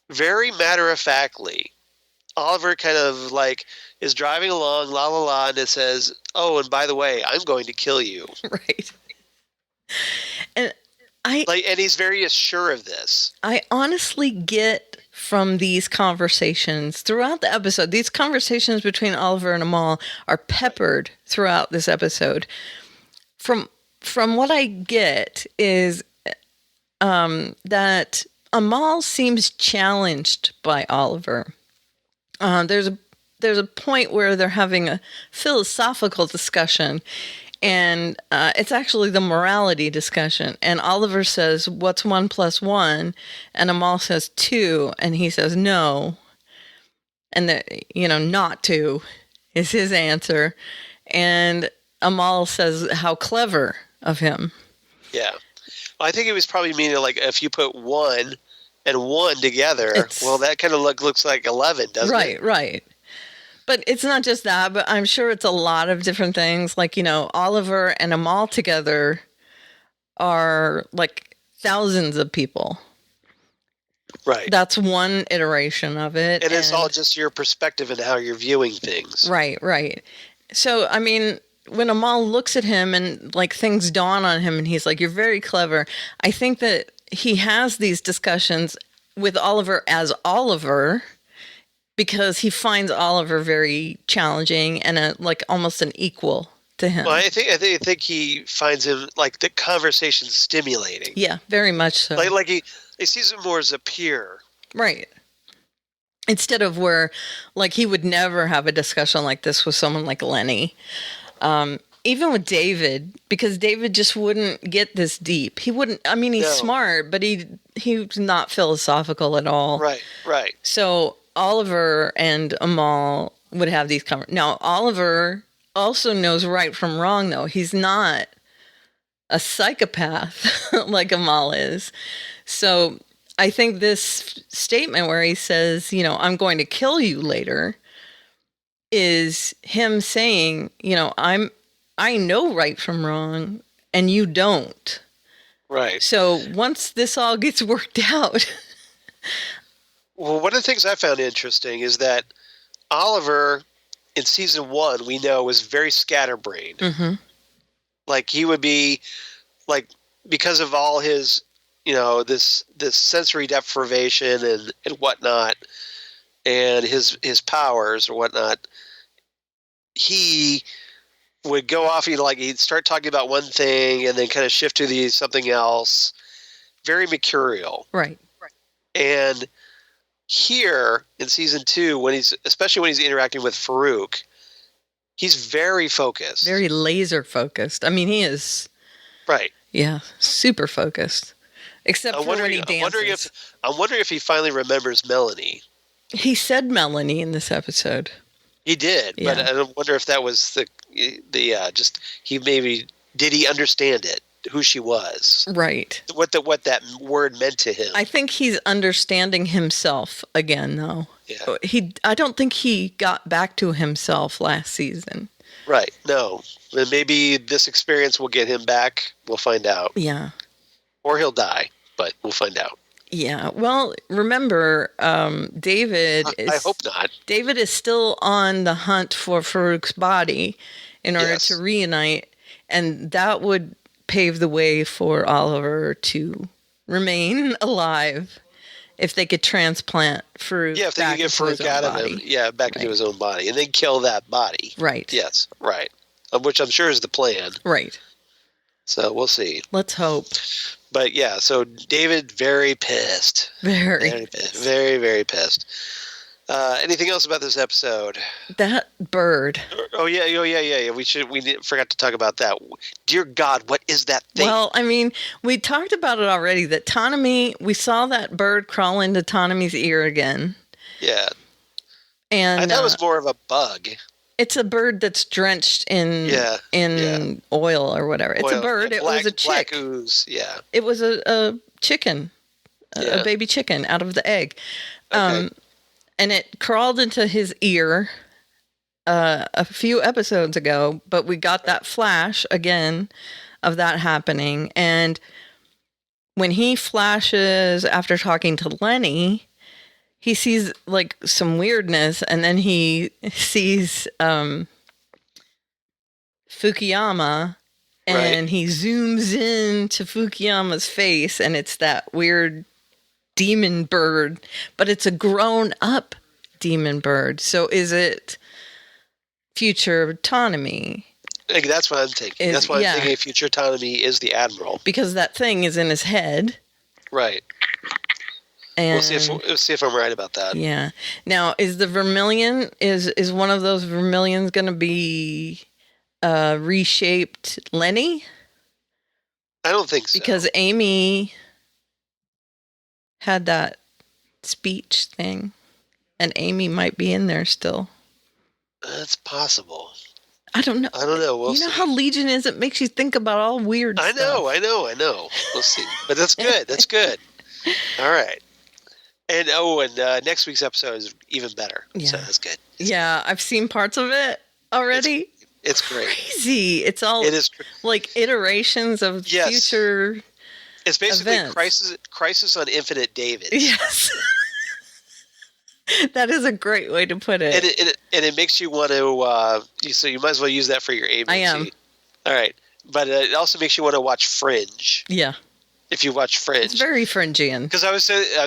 very matter-of-factly, Oliver kind of like is driving along, la la la, and it says, "Oh, and by the way, I'm going to kill you." Right. And and he's very assured of this. I honestly get from these conversations throughout the episode, these conversations between Oliver and Amal are peppered throughout this episode. From what I get is that Amal seems challenged by Oliver. There's a point where they're having a philosophical discussion, and it's actually the morality discussion. And Oliver says, "What's 1 + 1?" And Amal says 2, and he says no. And not 2 is his answer. And Amal says, "How clever of him." Yeah. I think it was probably meaning like if you put 1 and 1 together, well, that kind of looks like 11, doesn't it? Right. But it's not just that, but I'm sure it's a lot of different things. Like, Oliver and Amal together are like thousands of people. Right. That's one iteration of it. And it's all just your perspective and how you're viewing things. Right. So, I mean, when Amal looks at him and like things dawn on him and he's like, "You're very clever," I think that he has these discussions with Oliver as Oliver because he finds Oliver very challenging and like almost an equal to him. Well, I think he finds him like the conversation stimulating. Yeah, very much so. Like he sees him more as a peer. Right. Instead of where like he would never have a discussion like this with someone like Lenny. Even with David, because David just wouldn't get this deep. He wouldn't. I mean, he's smart, but he's not philosophical at all. Right. So Oliver and Amal would have these conversations. Now, Oliver also knows right from wrong, though. He's not a psychopath like Amal is. So I think this statement where he says, "I'm going to kill you later," is him saying, I know right from wrong, and you don't. Right. So once this all gets worked out. Well, one of the things I found interesting is that Oliver, in season 1, we know was very scatterbrained. Mm-hmm. Like he would be, like, because of all his, this sensory deprivation and whatnot, and his powers or whatnot, he would go off, he'd start talking about one thing and then kind of shift to something else. Very mercurial. Right. And here in season 2, especially when he's interacting with Farouk, he's very focused. Very laser focused. I mean, he is. Right. Yeah, super focused. Except for when he dances. I'm wondering if he finally remembers Melanie. He said Melanie in this episode. He did, yeah. But I wonder if that was did he understand it, who she was? Right. What that word meant to him. I think he's understanding himself again, though. Yeah. I don't think he got back to himself last season. Right. No. And maybe this experience will get him back. We'll find out. Yeah. Or he'll die, but we'll find out. Yeah. Well, remember, David is... I hope not. David is still on the hunt for Farouk's body in order to reunite, and that would pave the way for Oliver to remain alive if they could transplant Farouk. Yeah, if they could get Farouk out of him. Yeah, back into his own body, and then kill that body. Right. Yes, right. Which I'm sure is the plan. Right. So we'll see. Let's hope. But yeah, so David very pissed. Very pissed. Very, very pissed. Anything else about this episode? That bird. Oh yeah. Forgot to talk about that. Dear God, what is that thing? Well, I mean, we talked about it already. That Tanami, we saw that bird crawl into Tanami's ear again. Yeah. And I thought it was more of a bug. It's a bird that's drenched in oil or whatever. It's a bird. Yeah, It was a chick. Black ooze. Yeah. It was a chicken, a baby chicken out of the egg. Okay. And it crawled into his ear a few episodes ago, but we got that flash again of that happening. And when he flashes after talking to Lenny, he sees like some weirdness, and then he sees Fukuyama, and he zooms in to Fukuyama's face, and it's that weird demon bird, but it's a grown-up demon bird. So is it future Tanami? That's what I'm thinking. That's why I'm thinking future Tanami is the Admiral. Because that thing is in his head. Right. And we'll see if I'm right about that. Yeah. Now, is the Vermilion, is one of those Vermilions going to be reshaped Lenny? I don't think so. Because Amy had that speech thing, and Amy might be in there still. That's possible. I don't know. We'll see. You know how Legion is? It makes you think about all weird stuff. I know. We'll see. But that's good. That's good. All right. And next week's episode is even better. Yeah. So that's good. Yeah, I've seen parts of it already. It's great. Crazy. It is like iterations of future. It's basically events. Crisis on Infinite David. Yes. That is a great way to put it. And it makes you want to, so you might as well use that for your ABC. I am. All right. But it also makes you want to watch Fringe. Yeah. If you watch Fringe. It's very Fringian. Because I was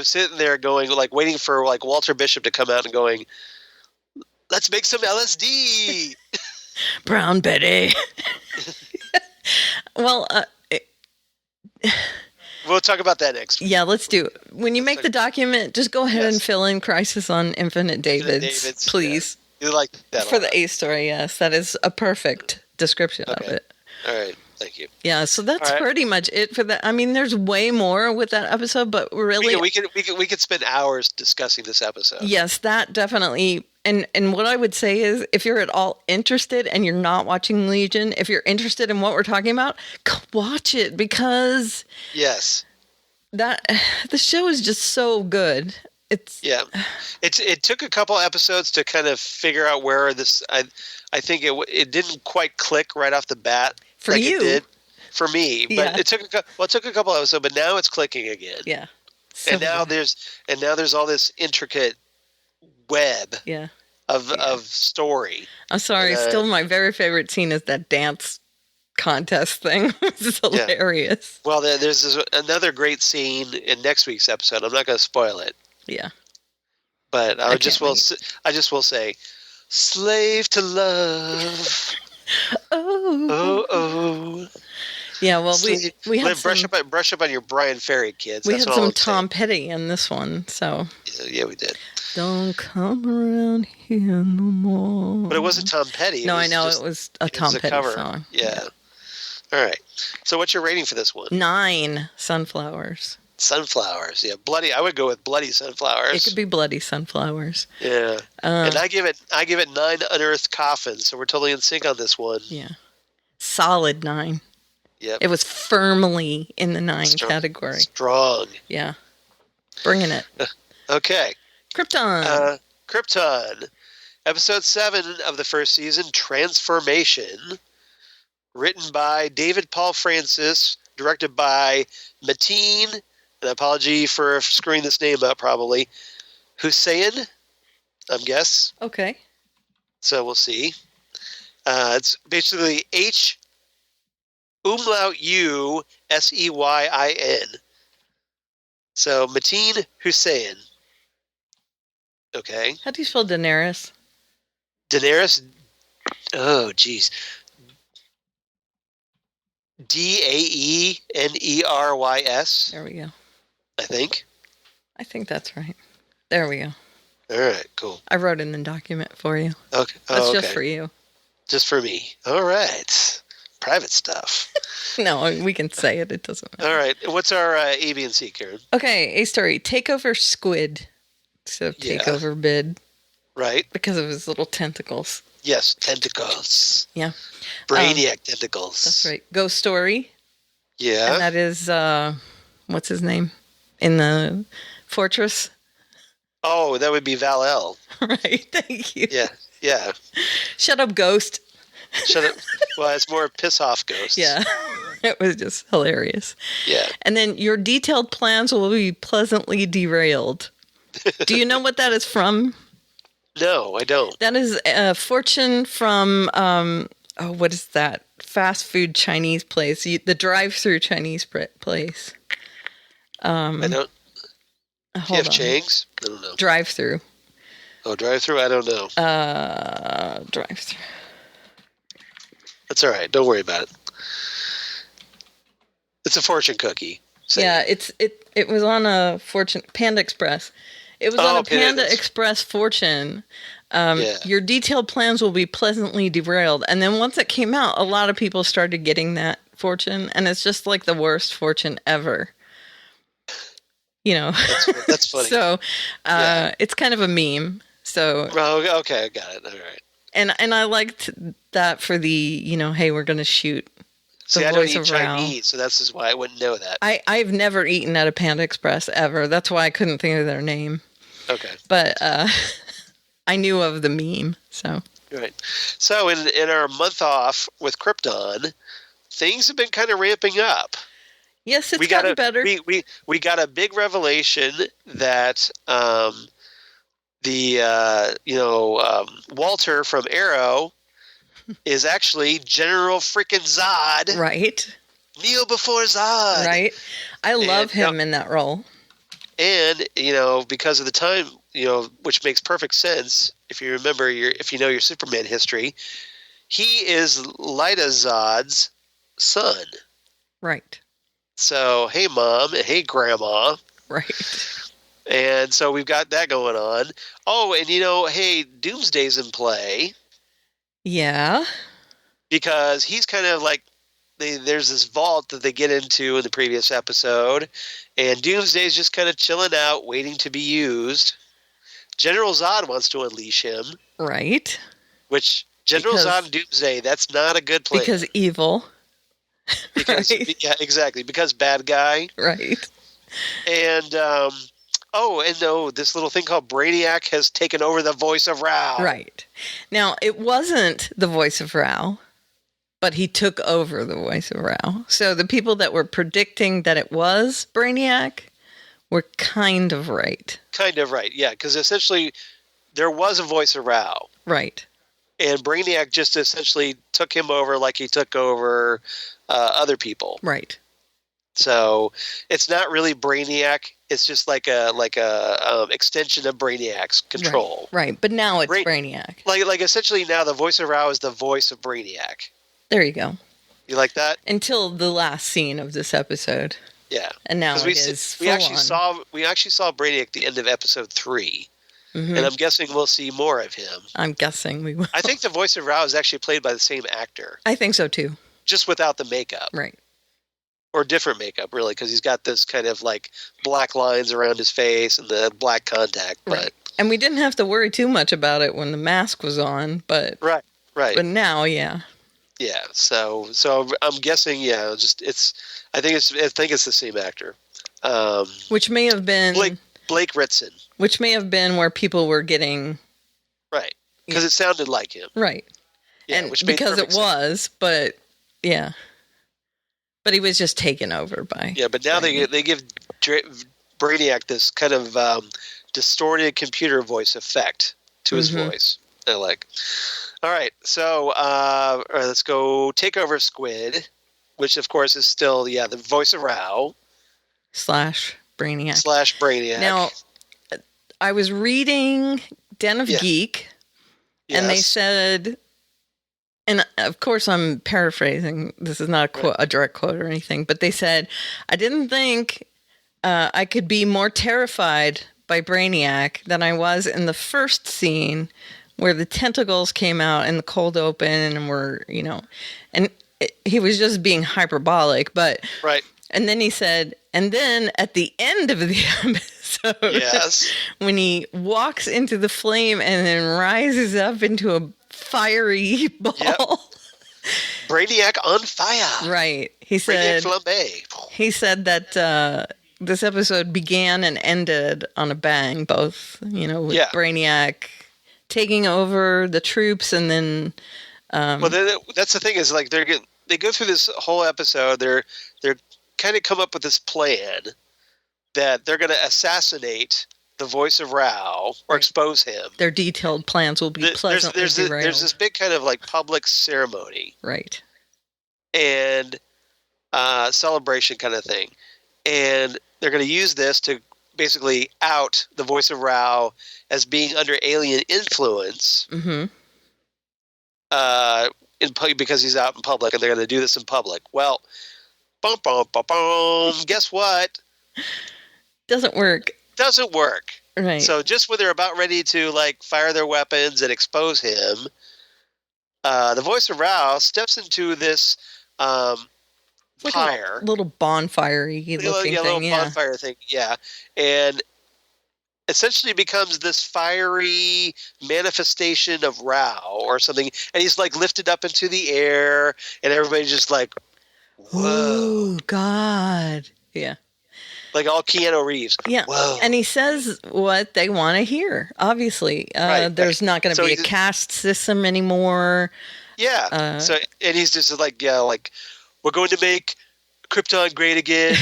sitting there going, like, waiting for, like, Walter Bishop to come out and going, let's make some LSD. Brown Betty. Well, we'll talk about that next week. Yeah, let's do it. When you make the document, just go ahead and fill in Crisis on Infinite Davids, please. Yeah. You like that for the A story, yes. That is a perfect description of it. All right. Thank you. Yeah, so that's pretty much it for that. I mean, there's way more with that episode, but really, we could spend hours discussing this episode. Yes, that definitely. And what I would say is, if you're at all interested and you're not watching Legion, if you're interested in what we're talking about, go watch it, because the show is just so good. It took a couple episodes to kind of figure out where this. I think it didn't quite click right off the bat. For you. It did for me, but it took a couple episodes, but now it's clicking again. Yeah. So and now there's all this intricate web of story. I'm sorry, still my very favorite scene is that dance contest thing. It's hilarious. Well, there's another great scene in next week's episode. I'm not going to spoil it. Yeah. But I just will say, slave to love. Oh. Yeah, well, we had brush up on your Brian Ferry, kids. We had some Tom Petty in this one, so yeah, we did. Don't come around here no more. But it wasn't Tom Petty. No, I know it was a Tom Petty cover song. Yeah. All right. So, what's your rating for this one? 9 sunflowers. Sunflowers, yeah, bloody. I would go with bloody sunflowers. It could be bloody sunflowers. Yeah, and I give it 9 unearthed coffins. So we're totally in sync on this one. Yeah, solid 9. Yep. It was firmly in the 9 category. Strong. Yeah, bringing it. Okay. Krypton. Krypton, episode 7 of the first season, Transformation, written by David Paul Francis, directed by Mateen. An apology for screwing this name up, probably. Hussein, I'm guess. Okay. So we'll see. It's basically H umlaut U Seyin. So Mateen Hussein. Okay. How do you spell Daenerys? Daenerys. Oh, geez. Daenerys. There we go. I think. I think that's right. There we go. All right, cool. I wrote in the document for you. Okay. That's okay. just for you. Just for me. All right. Private stuff. No, we can say it. It doesn't matter. All right. What's our A, B, and C, Karen? Okay, A story. Takeover squid. So takeover bid. Right. Because of his little tentacles. Yes, tentacles. Yeah. Brainiac tentacles. That's right. Ghost story. Yeah. And that is, what's his name? In the fortress. Oh, that would be Val-El. Right. Thank you. Yeah. Shut up, ghost. Shut up. Well, it's more piss-off ghosts. Yeah. It was just hilarious. Yeah. And then your detailed plans will be pleasantly derailed. Do you know what that is from? No, I don't. That is a fortune from, what is that? Fast food Chinese place. The drive-through Chinese place. I don't. Do you have on. Chang's? I don't know. Drive-through. Oh, drive-through? I don't know. Drive-through. That's all right. Don't worry about it. It's a fortune cookie. So. Yeah, it was on a fortune Panda Express. It was on a Panda Express fortune. Your detailed plans will be pleasantly derailed. And then once it came out, a lot of people started getting that fortune, and it's just like the worst fortune ever. You know, that's funny. So it's kind of a meme. So okay, I got it. All right. And I liked that for the, hey, we're going to shoot. See, I don't eat Chinese, so that's just why I wouldn't know that. I've never eaten at a Panda Express ever. That's why I couldn't think of their name. Okay. But I knew of the meme, so. Right. So in our month off with Krypton, things have been kind of ramping up. Yes, it's gotten better. We got a big revelation that Walter from Arrow is actually General freaking Zod. Right. Kneel before Zod. Right. I love him in that role. And, because of the time, which makes perfect sense if you remember if you know your Superman history, he is Lyta Zod's son. Right. So, hey, Mom. Hey, Grandma. Right. And so we've got that going on. Oh, and hey, Doomsday's in play. Yeah. Because he's kind of like, there's this vault that they get into in the previous episode, and Doomsday's just kind of chilling out, waiting to be used. General Zod wants to unleash him. Right. Which, Zod and Doomsday, that's not a good plan. Because evil. Because, right. Yeah, exactly. Because bad guy. Right. And, this little thing called Brainiac has taken over the voice of Rao. Right. Now, it wasn't the voice of Rao, but he took over the voice of Rao. So the people that were predicting that it was Brainiac were kind of right. Kind of right, yeah. Because essentially, there was a voice of Rao. Right. And Brainiac just essentially took him over like he took over other people. Right. So it's not really Brainiac. It's just like a extension of Brainiac's control. Right. But now it's Brainiac. Like essentially now the voice of Rao is the voice of Brainiac. There you go. You like that? Until the last scene of this episode. Yeah. And now we actually saw Brainiac at the end of episode 3. Mm-hmm. And I'm guessing we'll see more of him. I'm guessing we will. I think the voice of Rao is actually played by the same actor. I think so too. Just without the makeup. Right. Or different makeup, really, because he's got this kind of like black lines around his face and the black contact. Right. And we didn't have to worry too much about it when the mask was on, but right. But now, yeah. Yeah. So I'm guessing, yeah. I think it's the same actor. Which may have been Blake Ritson. Which may have been where people were getting right because it sounded like him. Right. Yeah, and because it was, but yeah. But he was just taken over by. Yeah, but now they give Brainiac this kind of distorted computer voice effect to his voice. I like. All right, so let's go take over Squid, which of course is still the voice of Rao / Brainiac. Now, I was reading Den of Geek, and they said. And of course, I'm paraphrasing. This is not a direct quote or anything, but they said, I didn't think I could be more terrified by Brainiac than I was in the first scene where the tentacles came out in the cold open and were, and he was just being hyperbolic, but Right. And then he said, and then at the end of the episode, Yes. when he walks into the flame and then rises up into a fiery ball. Yep. Brainiac on fire. Right. He Brainiac said flambe. he said that this episode began and ended on a bang, both, with Yeah. Brainiac taking over the troops and then Well, that's the thing is like they go through this whole episode. They're kind of come up with this plan that they're going to assassinate the voice of Rao or expose him. their detailed plans will be pleasantly There's this big kind of like public ceremony right. and celebration kind of thing, and they're going to use this to basically out the voice of Rao as being under alien influence. Mm-hmm. Because he's out in public, and they're going to do this in public. Well, guess what? Doesn't work. Doesn't work. Right. So just when they're about ready to like fire their weapons and expose him, the voice of Rao steps into this like pyre, a little bonfire-y looking little thing. Yeah. bonfire thing, yeah, and essentially becomes this fiery manifestation of Rao or something, and he's like lifted up into the air, and everybody's just like, whoa. Oh, God. Yeah. Like all Keanu Reeves. Yeah. Whoa. And he says what they want to hear, obviously. Right. There's not going to So be a he's- caste system anymore. Yeah. And he's just like, yeah, like, we're going to make Krypton great again.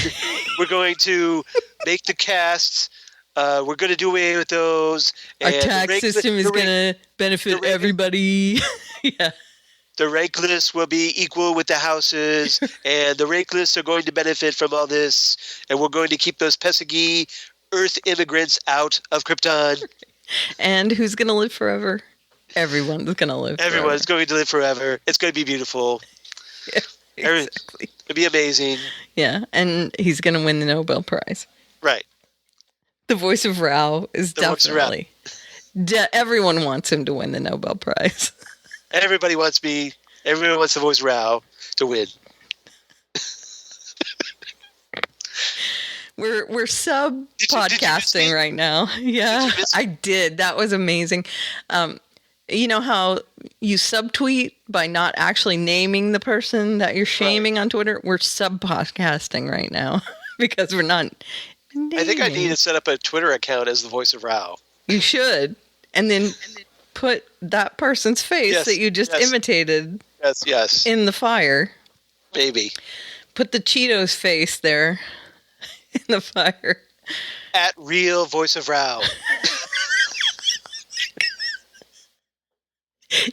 We're going to make the casts. We're going to do away with those. Our And tax system is going to benefit everybody. Yeah. The rankless will be equal with the houses, and the rankless are going to benefit from all this, and we're going to keep those pesky Earth immigrants out of Krypton. And who's going to live forever? Everyone's going to live Everyone's going to live forever. It's going to be beautiful. forever. Exactly. It'll be amazing. Yeah. And he's going to win the Nobel Prize. Right. The voice of Rao is The voice of Rao. definitely... everyone wants him to win the Nobel Prize. Everybody wants me. Everyone wants the voice Rao to win. We're sub Did you miss podcasting me? right now. Yeah, Did you miss me? I did. That was amazing. You know how you subtweet by not actually naming the person that you're shaming on Twitter? We're sub podcasting right now because we're not. I think I need naming. to set up a Twitter account as the voice of Rao. You should, and then put that person's face Yes, that you just yes. imitated Yes. in the fire. Maybe. Put the Cheetos face there in the fire. At real voice of Rao.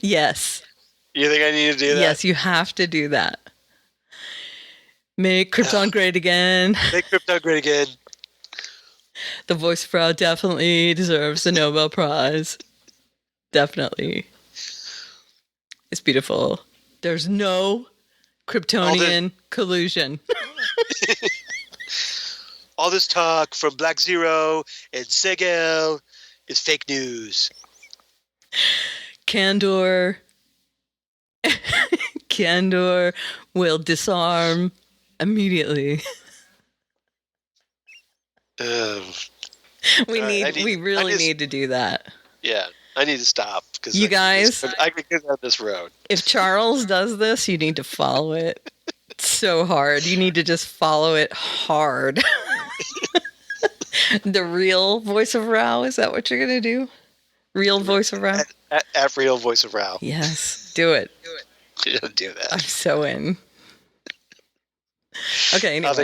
Yes. You think I need to do that? Yes, you have to do that. Make Krypton great again. Make Krypton great again. The voice of Rao definitely deserves the Nobel Prize. Definitely. It's beautiful. There's no Kryptonian collusion. All this talk from Black Zero and Segel is fake news. Candor will disarm immediately. We really need to do that. Yeah, I need to stop. Cause You guys- I can get down this road. If Charles does this, you need to follow it. It's so hard. You need to just follow it hard. The real voice of Rao, is that what you're going to do? Real voice of Rao? At real voice of Rao. Yes, do it. You don't do that. I'm so in. Okay, anyway. I'll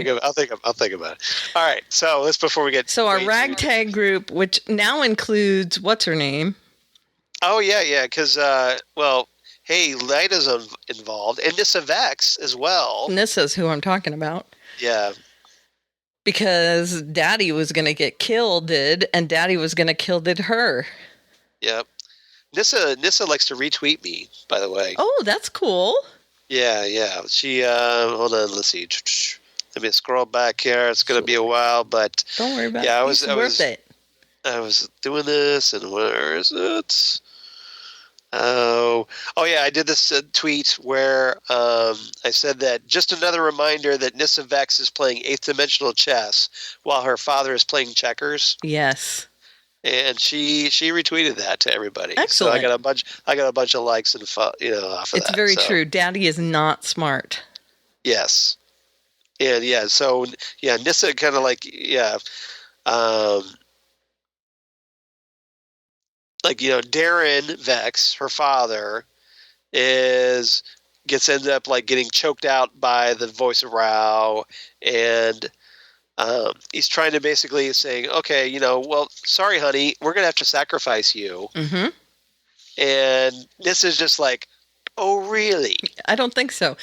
think about it. All right, so let's before we get So our way too- ragtag group, which now includes, what's her name? Oh yeah, because hey, Lyda's involved, and Nissa Vex as well. Nissa's who I'm talking about. Yeah, Because Daddy was going to get killed, and Daddy was going to kill her. yep. Nissa likes to retweet me, by the way. Oh, that's cool. Yeah. She hold on, let's see. Let me scroll back here. It's gonna be a while, but Don't worry about Yeah, it. It's worth it. I was doing this, and where is it? Oh yeah, I did this tweet where I said that just another reminder that Nyssa Vex is playing eighth dimensional chess while her father is playing checkers. Yes. And she retweeted that to everybody. Excellent. So I got a bunch of likes and off of that. It's very true. Daddy is not smart. Yes. And so Nyssa kind of Darren Vex, her father, ends up like getting choked out by the voice of Rao, and he's trying to basically saying, okay, well, sorry, honey, we're gonna have to sacrifice you. Mm-hmm. And Nyssa's just like, oh, really? I don't think so.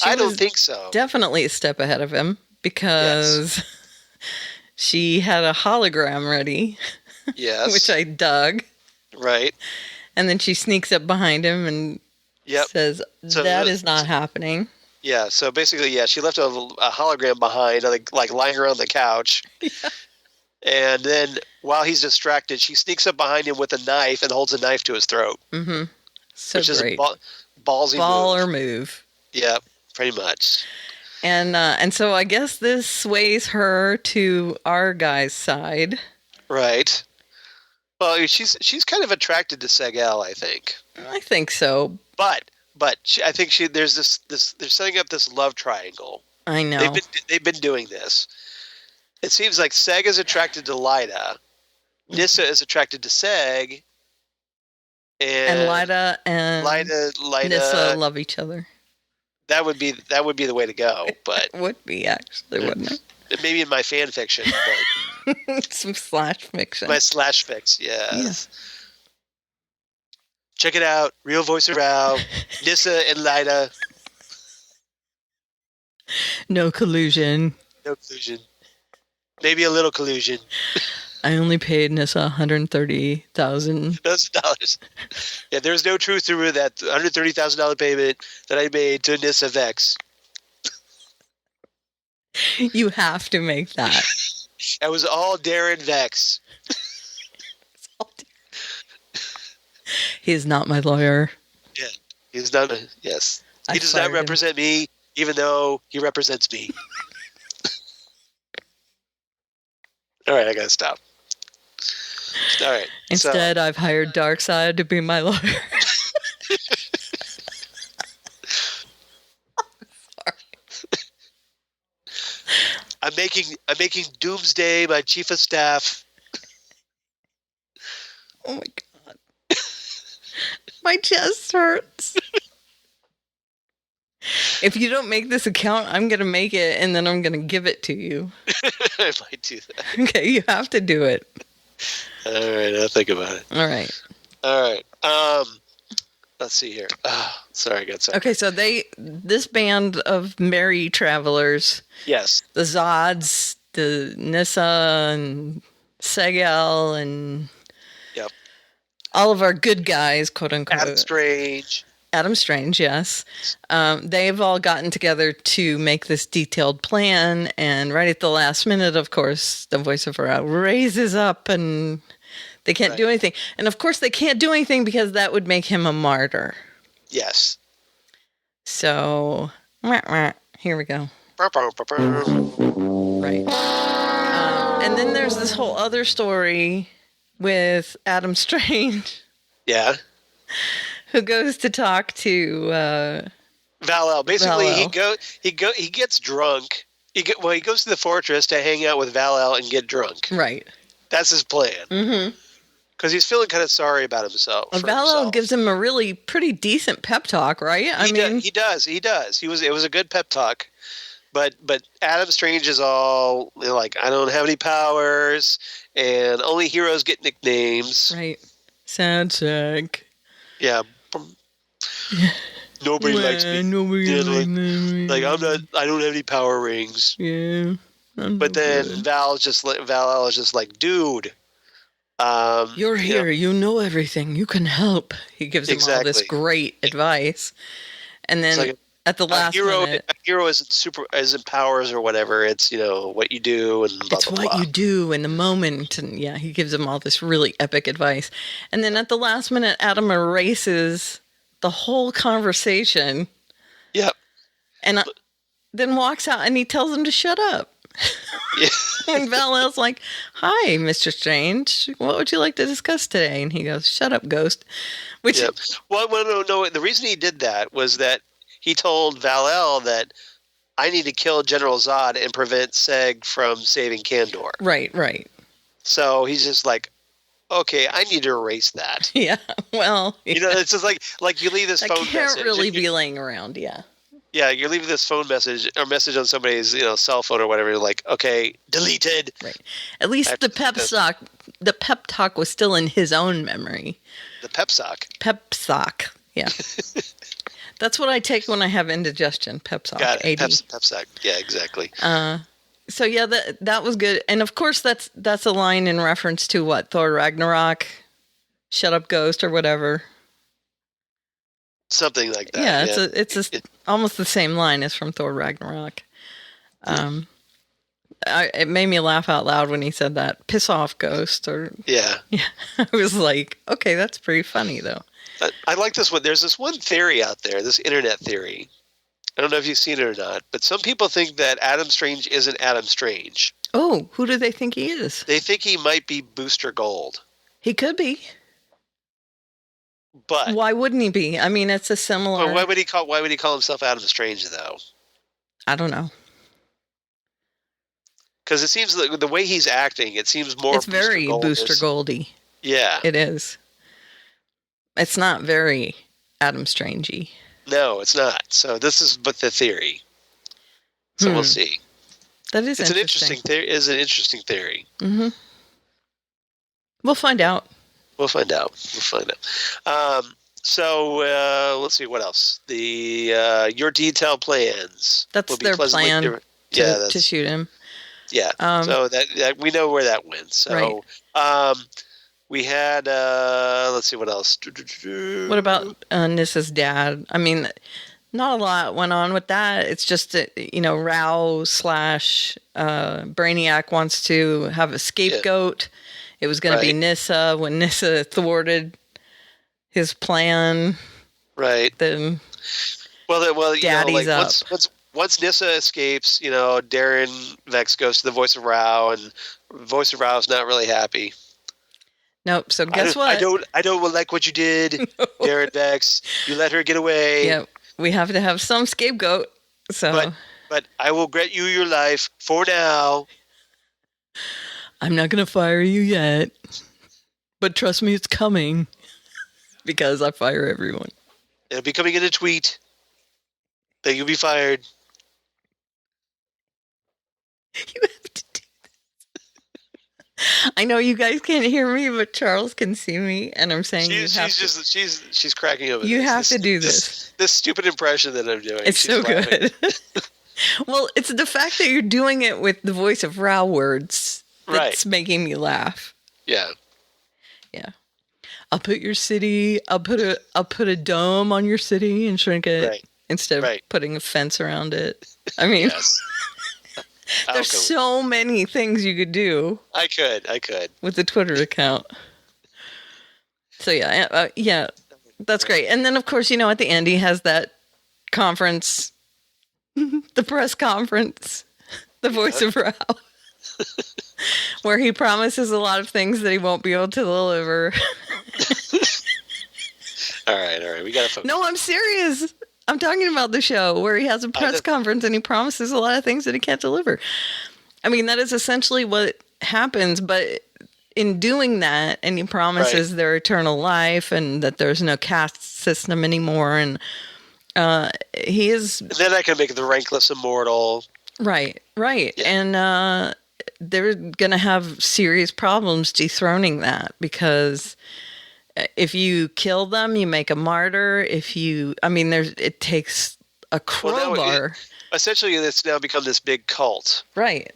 I don't think so. Definitely a step ahead of him because she had a hologram ready. Yes. Which I dug. Right. And then she sneaks up behind him and says, that is not happening. Yeah, so basically, she left a hologram behind, like lying around the couch. Yeah. And then while he's distracted, she sneaks up behind him with a knife and holds a knife to his throat. Mm-hmm. So which great. Is a ballsy move. Yeah, pretty much. And so I guess this sways her to our guy's side. Right. Well, she's kind of attracted to Skaggs, I think. I think so. But I think there's this they're setting up this love triangle. I know. They've been doing this. It seems like Seg is attracted to Lyda. Nyssa is attracted to Seg. And Lyda and Nyssa love each other. That would be the way to go, but it would be actually, wouldn't it? Maybe in my fan fiction, but some slash fiction. My slash fix, yes. Yeah. Check it out. Real voice around. Nyssa and Lyda. No collusion. No collusion. Maybe a little collusion. I only paid Nyssa $130,000. Yeah, there's no truth through that $130,000 payment that I made to Nyssa Vex. You have to make that. That was all Darren Vex. He is not my lawyer. Yeah, he's not. Yes, he does not represent me, even though he represents me. All right, I gotta stop. All right. Instead, I've hired Darkseid to be my lawyer. I'm making Doomsday my chief of staff. Oh my god. My chest hurts. If you don't make this account, I'm going to make it and then I'm going to give it to you. I might do that. Okay, you have to do it. All right, I'll think about it. All right. Let's see here. Sorry, I got something. Okay, so this band of merry travelers. Yes. The Zods, the Nyssa and Skaggs and all of our good guys, quote unquote. Adam Strange, yes. They've all gotten together to make this detailed plan, and right at the last minute, of course, the voice of Ra raises up and they can't do anything. And of course, they can't do anything because that would make him a martyr. Yes. So, here we go. Right. And then there's this whole other story with Adam Strange. Yeah. Who goes to talk to Val-El. Basically, he gets drunk. He goes to the fortress to hang out with Val-El and get drunk. Right. That's his plan. Mm-hmm. Because he's feeling kind of sorry about himself. Val-El gives him a really pretty decent pep talk, right? He does. It was a good pep talk. But Adam Strange is all like, I don't have any powers, and only heroes get nicknames. Right. Sad sack. Yeah. Nobody likes me. Nobody likes me. Like I don't have any power rings. Yeah. But then Val-El is just like, dude. You're here. You know everything. You can help. He gives him all this great advice. And then At the last minute. A hero isn't powers or whatever. It's, what you do and blah, It's blah, what blah. you do in the moment. And yeah, he gives him all this really epic advice. And then at the last minute, Adam erases the whole conversation. Yep. And then walks out and he tells him to shut up. Yeah. And Val-El's like, "Hi, Mr. Strange. What would you like to discuss today?" And he goes, "Shut up, Ghost." Which, Yep. Well, no. The reason he did that was that he told Val-El that I need to kill General Zod and prevent Seg from saving Kandor. right. So he's just like, okay, I need to erase that. Yeah, well. It's just like you leave this phone message. Can't really be laying around, yeah. Yeah, you're leaving this phone message or message on somebody's cell phone or whatever. You're like, okay, deleted. Right. At least the pep talk was still in his own memory. The pep sock. Pep sock, yeah. That's what I take when I have indigestion. Pep sock. Got it. AD. Pep sock. Yeah, exactly. So yeah, that was good, and of course that's a line in reference to what, Thor Ragnarok, "Shut up, Ghost," or whatever. Something like that. Yeah, it's almost the same line as from Thor Ragnarok. It made me laugh out loud when he said that. "Piss off, Ghost," or yeah. I was like, okay, that's pretty funny though. I like this one. There's this one theory out there, this internet theory. I don't know if you've seen it or not, but some people think that Adam Strange isn't Adam Strange. Oh, who do they think he is? They think he might be Booster Gold. He could be. But why wouldn't he be? I mean, it's a similar. Well, why would he call himself Adam Strange though? I don't know. Because it seems like the way he's acting, it seems more. It's very Booster Goldie. Yeah, it is. It's not very Adam Strangey. No, it's not. So this is but the theory. So we'll see. That is it's interesting. Is an interesting theory. Mm-hmm. We'll find out. So let's see what else. The your detailed plans. That's their plan to shoot him. Yeah. So that we know where that went. So we had let's see what else. What about Nissa's dad? I mean, not a lot went on with that. It's just Rao / Brainiac wants to have a scapegoat. It was going to be Nyssa. When Nyssa thwarted his plan, right? Then Daddy's up. Once Nyssa escapes, Darren Vex goes to the Voice of Rao, and Voice of Rao is not really happy. Nope. So guess what? I don't like what you did, Darren Vex. You let her get away. Yeah, we have to have some scapegoat. So, but I will grant you your life for now. I'm not going to fire you yet, but trust me, it's coming because I fire everyone. It'll be coming in a tweet that you'll be fired. You have to do this. I know you guys can't hear me, but Charles can see me, and I'm saying she's cracking up. You have to do this. This stupid impression that I'm doing. It's so good. Well, it's the fact that you're doing it with the Voice of Rao words that's making me laugh. Yeah. Yeah. I'll put a dome on your city and shrink it instead of putting a fence around it. I mean, there's so many things you could do. I could. With the Twitter account. So yeah, that's great. And then of course, at the end he has that conference, the press conference, the Voice of Rao. Where he promises a lot of things that he won't be able to deliver. All right. We gotta focus. No, I'm serious. I'm talking about the show where he has a press conference and he promises a lot of things that he can't deliver. I mean, that is essentially what happens, but in doing that, and he promises their eternal life and that there's no caste system anymore, and he is... And then I can make the rankless immortal. Right. Yeah. And they're going to have serious problems dethroning that, because if you kill them, you make a martyr. It takes a crowbar. Essentially, it's now become this big cult. Right.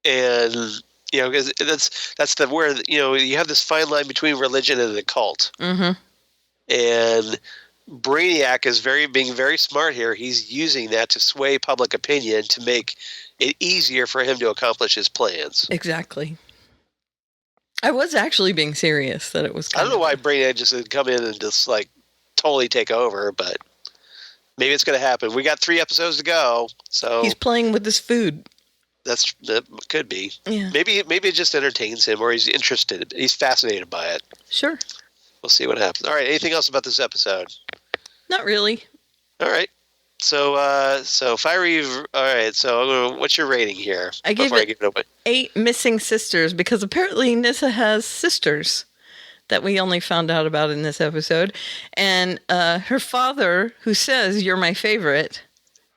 And, because that's where, you have this fine line between religion and the cult. Mm-hmm. And Brainiac is being very smart here. He's using that to sway public opinion to make it easier for him to accomplish his plans. Exactly. I was actually being serious that it was. I don't know why Brainiac just would come in and just like totally take over, but maybe it's going to happen. We got 3 episodes to go, so he's playing with his food. That could be. Yeah. Maybe it just entertains him, or he's interested. He's fascinated by it. Sure. We'll see what happens. All right. Anything else about this episode? Not really. All right. So fiery. All right. So what's your rating here? I give it away? 8 missing sisters, because apparently Nyssa has sisters that we only found out about in this episode. And her father, who says, "You're my favorite,"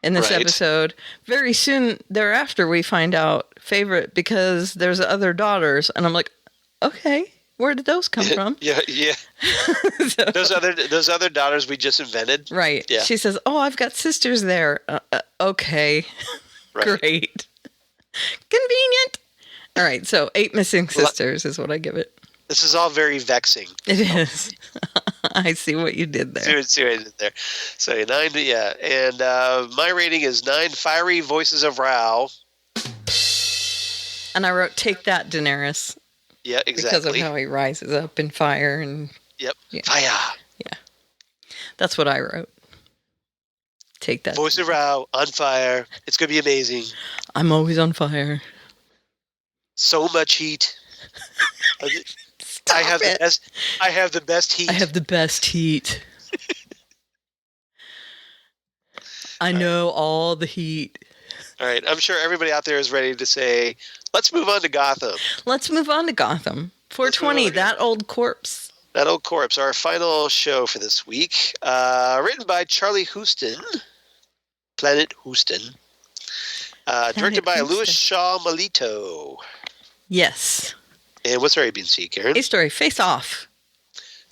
in this episode, very soon thereafter we find out favorite because there's other daughters. And I'm like, okay, where did those come from? Yeah. So, Those other daughters we just invented. right. Yeah. She says, "Oh, I've got sisters there." Okay. Right. Great. Convenient. All right. So 8 missing sisters is what I give it. This is all very vexing. It is. I see what you did there. See what I did there. So 9, yeah. And my rating is 9 fiery voices of Rao. And I wrote, "Take that, Daenerys." Yeah, exactly. Because of how he rises up in fire. And Yep. Yeah. Fire. yeah, that's what I wrote. Take that. Voice of Rao on fire. It's going to be amazing. I'm always on fire. So much heat. Stop I have it. the best heat. I have the best heat. I know all the heat. All right. I'm sure everybody out there is ready to say, let's move on to Gotham. Let's move on to Gotham. 420, that old corpse. That old corpse, our final show for this week. Written by Charlie Houston. Planet Houston. Directed by Houston. Louis Shaw Malito. Yes. And what's our ABC, Karen? A story, Face Off.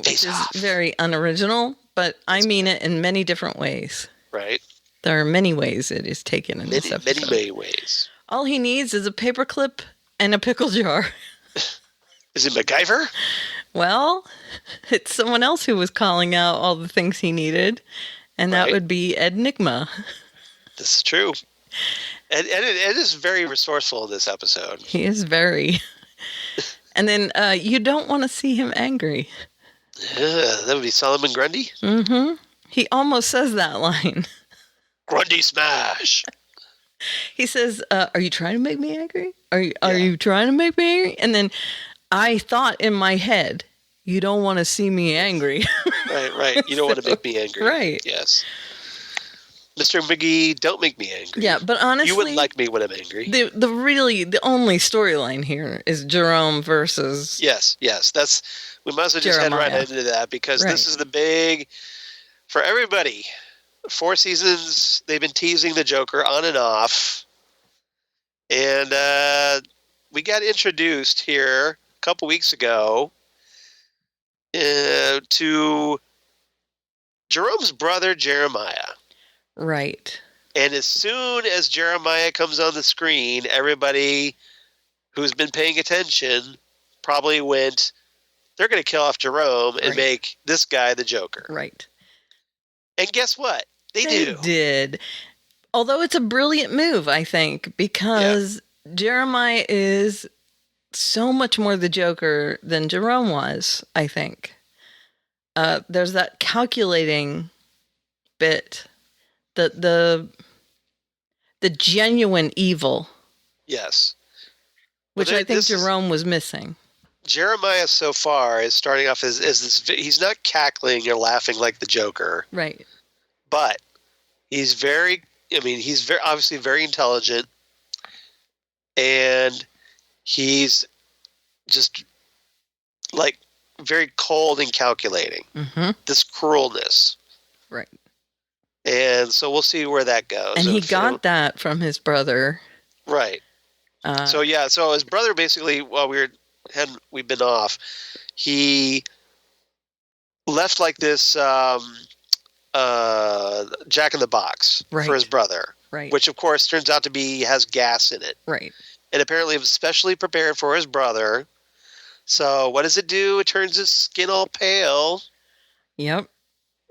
Face Which Off. is very unoriginal, but I mean it in many different ways. Right. There are many ways it is taken in this episode. Many ways. All he needs is a paperclip and a pickle jar. Is it MacGyver? Well, it's someone else who was calling out all the things he needed, and that Right. would be Ed Nigma. This is true. And Ed is very resourceful in this episode. He is very. And then you don't want to see him angry. That would be Solomon Grundy. Mm-hmm. He almost says that line. Grundy smash. He says, "Are you trying to make me angry? Are you trying to make me angry?" And then I thought in my head, "You don't want to see me angry." Right. You don't want to make me angry. Right. Yes. Mr. McGee, don't make me angry. Yeah, but honestly, You wouldn't like me when I'm angry. the only storyline here is Jerome versus Yes. We might as well just head right Jeremiah. into that because Right. this is the big, for everybody, 4 seasons, they've been teasing the Joker on and off. And we got introduced here a couple weeks ago to Jerome's brother, Jeremiah. right. And as soon as Jeremiah comes on the screen, everybody who's been paying attention probably went, they're going to kill off Jerome and Right. make this guy the Joker. Right. And guess what? They do. did. Although it's a brilliant move, I think, because Jeremiah is so much more the Joker than Jerome was, I think. There's that calculating bit, the genuine evil, Yes. which Well, I think this is- Jerome was missing. Jeremiah so far is starting off as this. He's not cackling or laughing like the Joker, Right. but he's obviously very intelligent, and he's just like very cold and calculating. Mm-hmm. This cruelness, Right. and so we'll see where that goes. And he If, got that from his brother. right. So his brother basically, while we've been off, he left like this Jack in the Box Right. for his brother, Right. which of course turns out to be has gas in it, Right. and apparently it was specially prepared for his brother. So what does it do? It turns his skin all pale, Yep.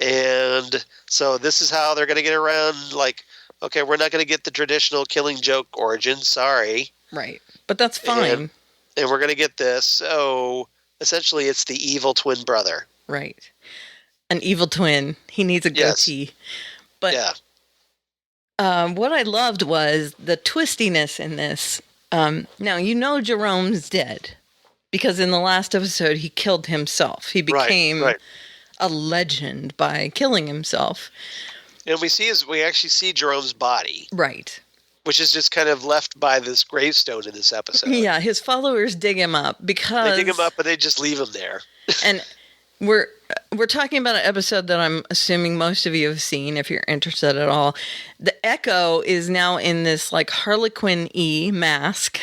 And so this is how they're going to get around, like, okay, we're not going to get the traditional Killing Joke origin, sorry. Right. But that's fine. And we're going to get this. So essentially it's the evil twin brother. Right. An evil twin. He needs a goatee. Yes. But yeah. What I loved was the twistiness in this. Now, you know Jerome's dead. Because in the last episode, he killed himself. He became a legend by killing himself. And we actually see Jerome's body. Right. Which is just kind of left by this gravestone in this episode. Yeah, his followers dig him up because... They dig him up, but they just leave him there. And we're talking about an episode that I'm assuming most of you have seen, if you're interested at all. The Echo is now in this, like, Harlequin-y mask.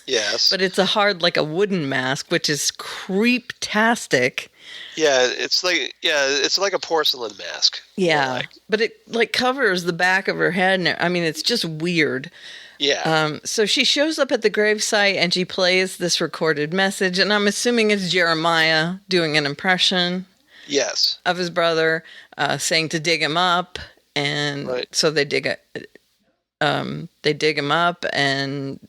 Yes. But it's like a wooden mask, which is creep-tastic. Yeah, it's like a porcelain mask. Yeah, but it like covers the back of her head, and I mean it's just weird. Yeah. So she shows up at the gravesite and she plays this recorded message, and I'm assuming it's Jeremiah doing an impression. Yes. Of his brother, saying to dig him up, and so they dig him up, and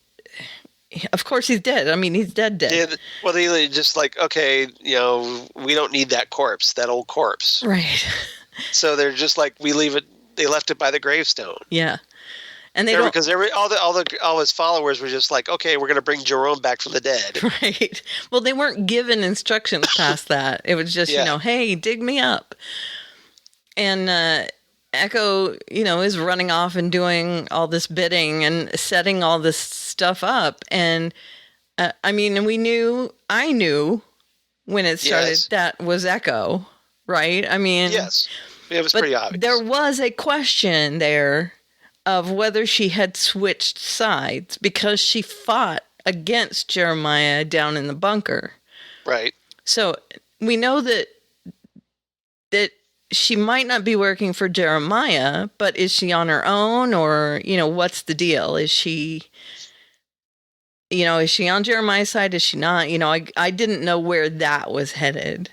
of course he's dead. I mean, he's dead. Yeah, well, they just like, okay, we don't need that corpse, that old corpse. Right. So they're just like, we leave it. They left it by the gravestone. Yeah. And they because all his followers were just like, okay, we're going to bring Jerome back from the dead. Right. Well, they weren't given instructions past that. It was just, hey, dig me up. And Echo, is running off and doing all this bidding and setting all this stuff up. And I knew when it started that was Echo, right? I mean, yes, it was pretty obvious. There was a question there of whether she had switched sides because she fought against Jeremiah down in the bunker. Right. So we know that she might not be working for Jeremiah, but is she on her own, or, what's the deal? Is she on Jeremiah's side? Is she not? I didn't know where that was headed,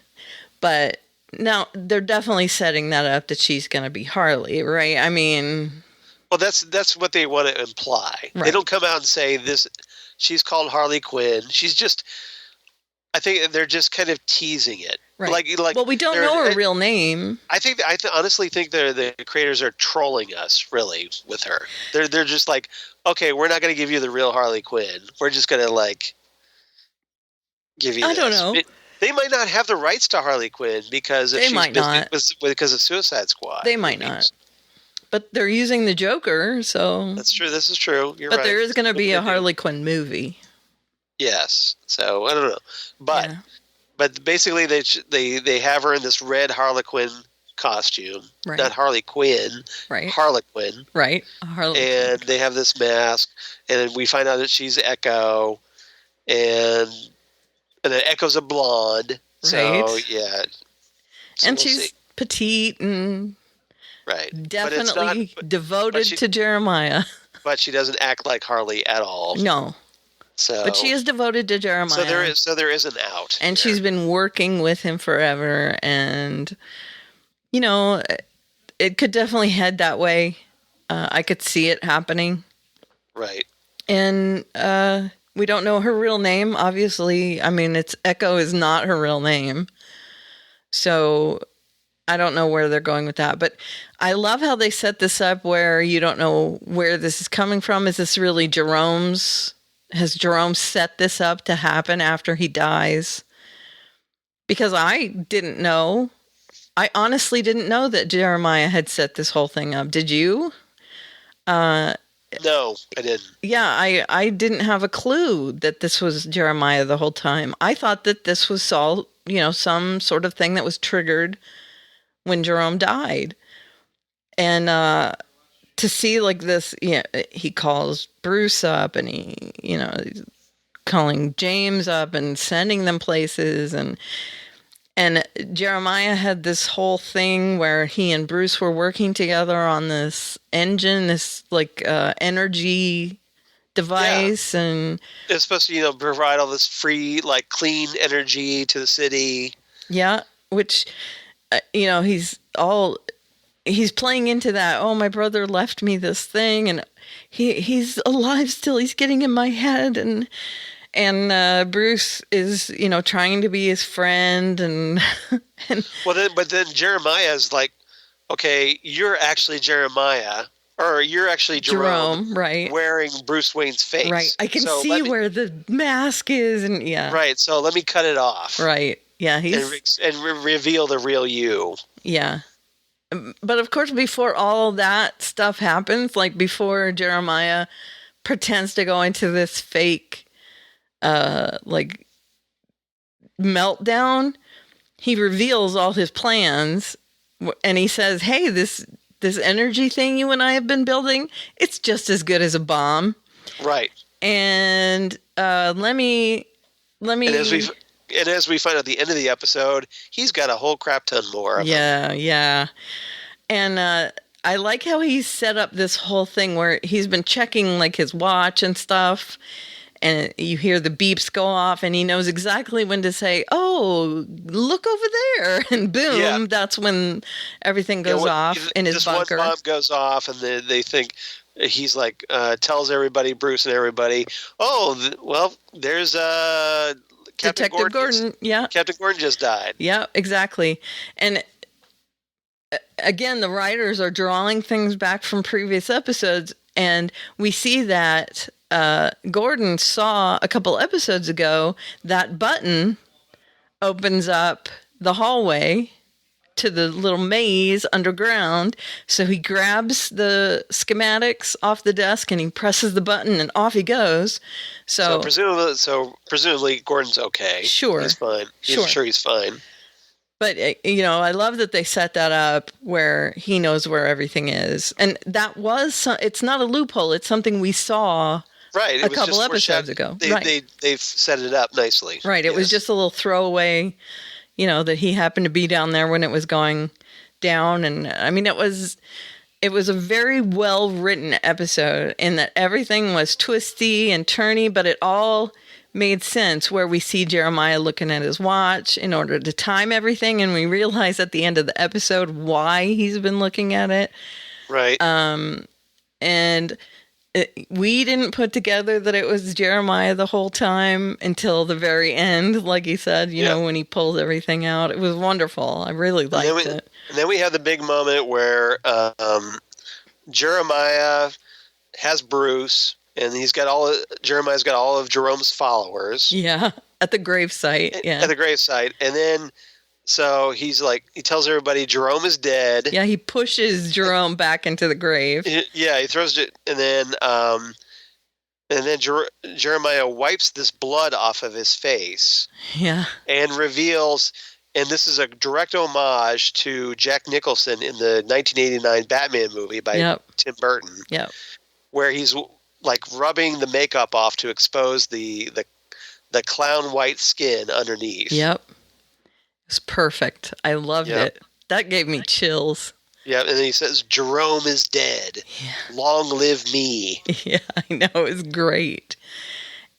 but now they're definitely setting that up that she's going to be Harley, right? I mean, well, that's what they want to imply. Right. They don't come out and say this. She's called Harley Quinn. She's just, I think they're just kind of teasing it. Right. Well, we don't know her real name. I honestly think the creators are trolling us, really, with her. They're just like, okay, we're not going to give you the real Harley Quinn. We're just going to give you. I don't know. They might not have the rights to Harley Quinn because because of Suicide Squad. They might not. But they're using the Joker, so that's true. This is true. You're right. But there is going to be a Harley Quinn movie. Yes. So I don't know, but. Yeah. But basically, they have her in this red Harlequin costume, not Harley Quinn, right? Harlequin, right? And they have this mask, and we find out that she's Echo, and then Echo's a blonde, so yeah. So and she's petite and definitely devoted to Jeremiah. But she doesn't act like Harley at all. No. But she is devoted to Jeremiah. So there is an out. And she's been working with him forever. And, it could definitely head that way. I could see it happening. Right. And we don't know her real name, obviously. I mean, Echo is not her real name. So I don't know where they're going with that. But I love how they set this up where you don't know where this is coming from. Is this really Jerome's? Has Jerome set this up to happen after he dies? Because I didn't know. I honestly didn't know that Jeremiah had set this whole thing up. Did you? No, I didn't. Yeah, I didn't have a clue that this was Jeremiah the whole time. I thought that this was all, some sort of thing that was triggered when Jerome died. And to see this, he calls Bruce up and he's calling James up and sending them places. And Jeremiah had this whole thing where he and Bruce were working together on this engine, this energy device. Yeah. And it's supposed to, provide all this free, clean energy to the city. Yeah. Which, he's he's playing into that. Oh, my brother left me this thing, and he's alive still. He's getting in my head, and Bruce is, trying to be his friend, and but then Jeremiah's like, okay, you're actually Jeremiah, or you're actually Jerome, right? Wearing Bruce Wayne's face, right? I can see where the mask is, and right. So let me cut it off, right? Yeah, and reveal the real you. Yeah. But of course, before all that stuff happens, like before Jeremiah pretends to go into this fake, meltdown, he reveals all his plans, and he says, "Hey, this energy thing you and I have been building, it's just as good as a bomb." Right. And let me. And as we find at the end of the episode, he's got a whole crap ton more of them. Yeah. And I like how he set up this whole thing where he's been checking like his watch and stuff, and you hear the beeps go off, and he knows exactly when to say, "Oh, look over there," and boom, that's when everything goes off in his bunker. One bomb goes off, and they think he's like tells everybody, Bruce and everybody, there's Captain Gordon. Captain Gordon just died. Yeah, exactly. And again, the writers are drawing things back from previous episodes, and we see that Gordon saw a couple episodes ago that button opens up the hallway to the little maze underground. So he grabs the schematics off the desk and he presses the button, and off he goes. So presumably Gordon's okay. Sure. He's fine. Sure he's fine. But, I love that they set that up where he knows where everything is. And that it's not a loophole. It's something we saw a couple episodes ago. They've set it up nicely. Right. It was just a little throwaway, that he happened to be down there when it was going down. And I mean, it was a very well written episode in that everything was twisty and turny, but it all made sense, where we see Jeremiah looking at his watch in order to time everything, and we realize at the end of the episode why he's been looking at it. Right. We didn't put together that it was Jeremiah the whole time until the very end, like he said, when he pulls everything out. It was wonderful. I really liked it. And then we have the big moment where Jeremiah has Bruce, and Jeremiah's got all of Jerome's followers. Yeah, at the gravesite. Yeah, at the gravesite, and then so he tells everybody Jerome is dead. Yeah, he pushes Jerome back into the grave. Yeah, he throws it, and then Jeremiah wipes this blood off of his face. Yeah, and reveals. And this is a direct homage to Jack Nicholson in the 1989 Batman movie by Tim Burton. Yep. Where he's like rubbing the makeup off to expose the clown white skin underneath. Yep. It's perfect. I loved it. That gave me chills. Yeah, and then he says, "Jerome is dead. Yeah. Long live me." Yeah, I know. It was great.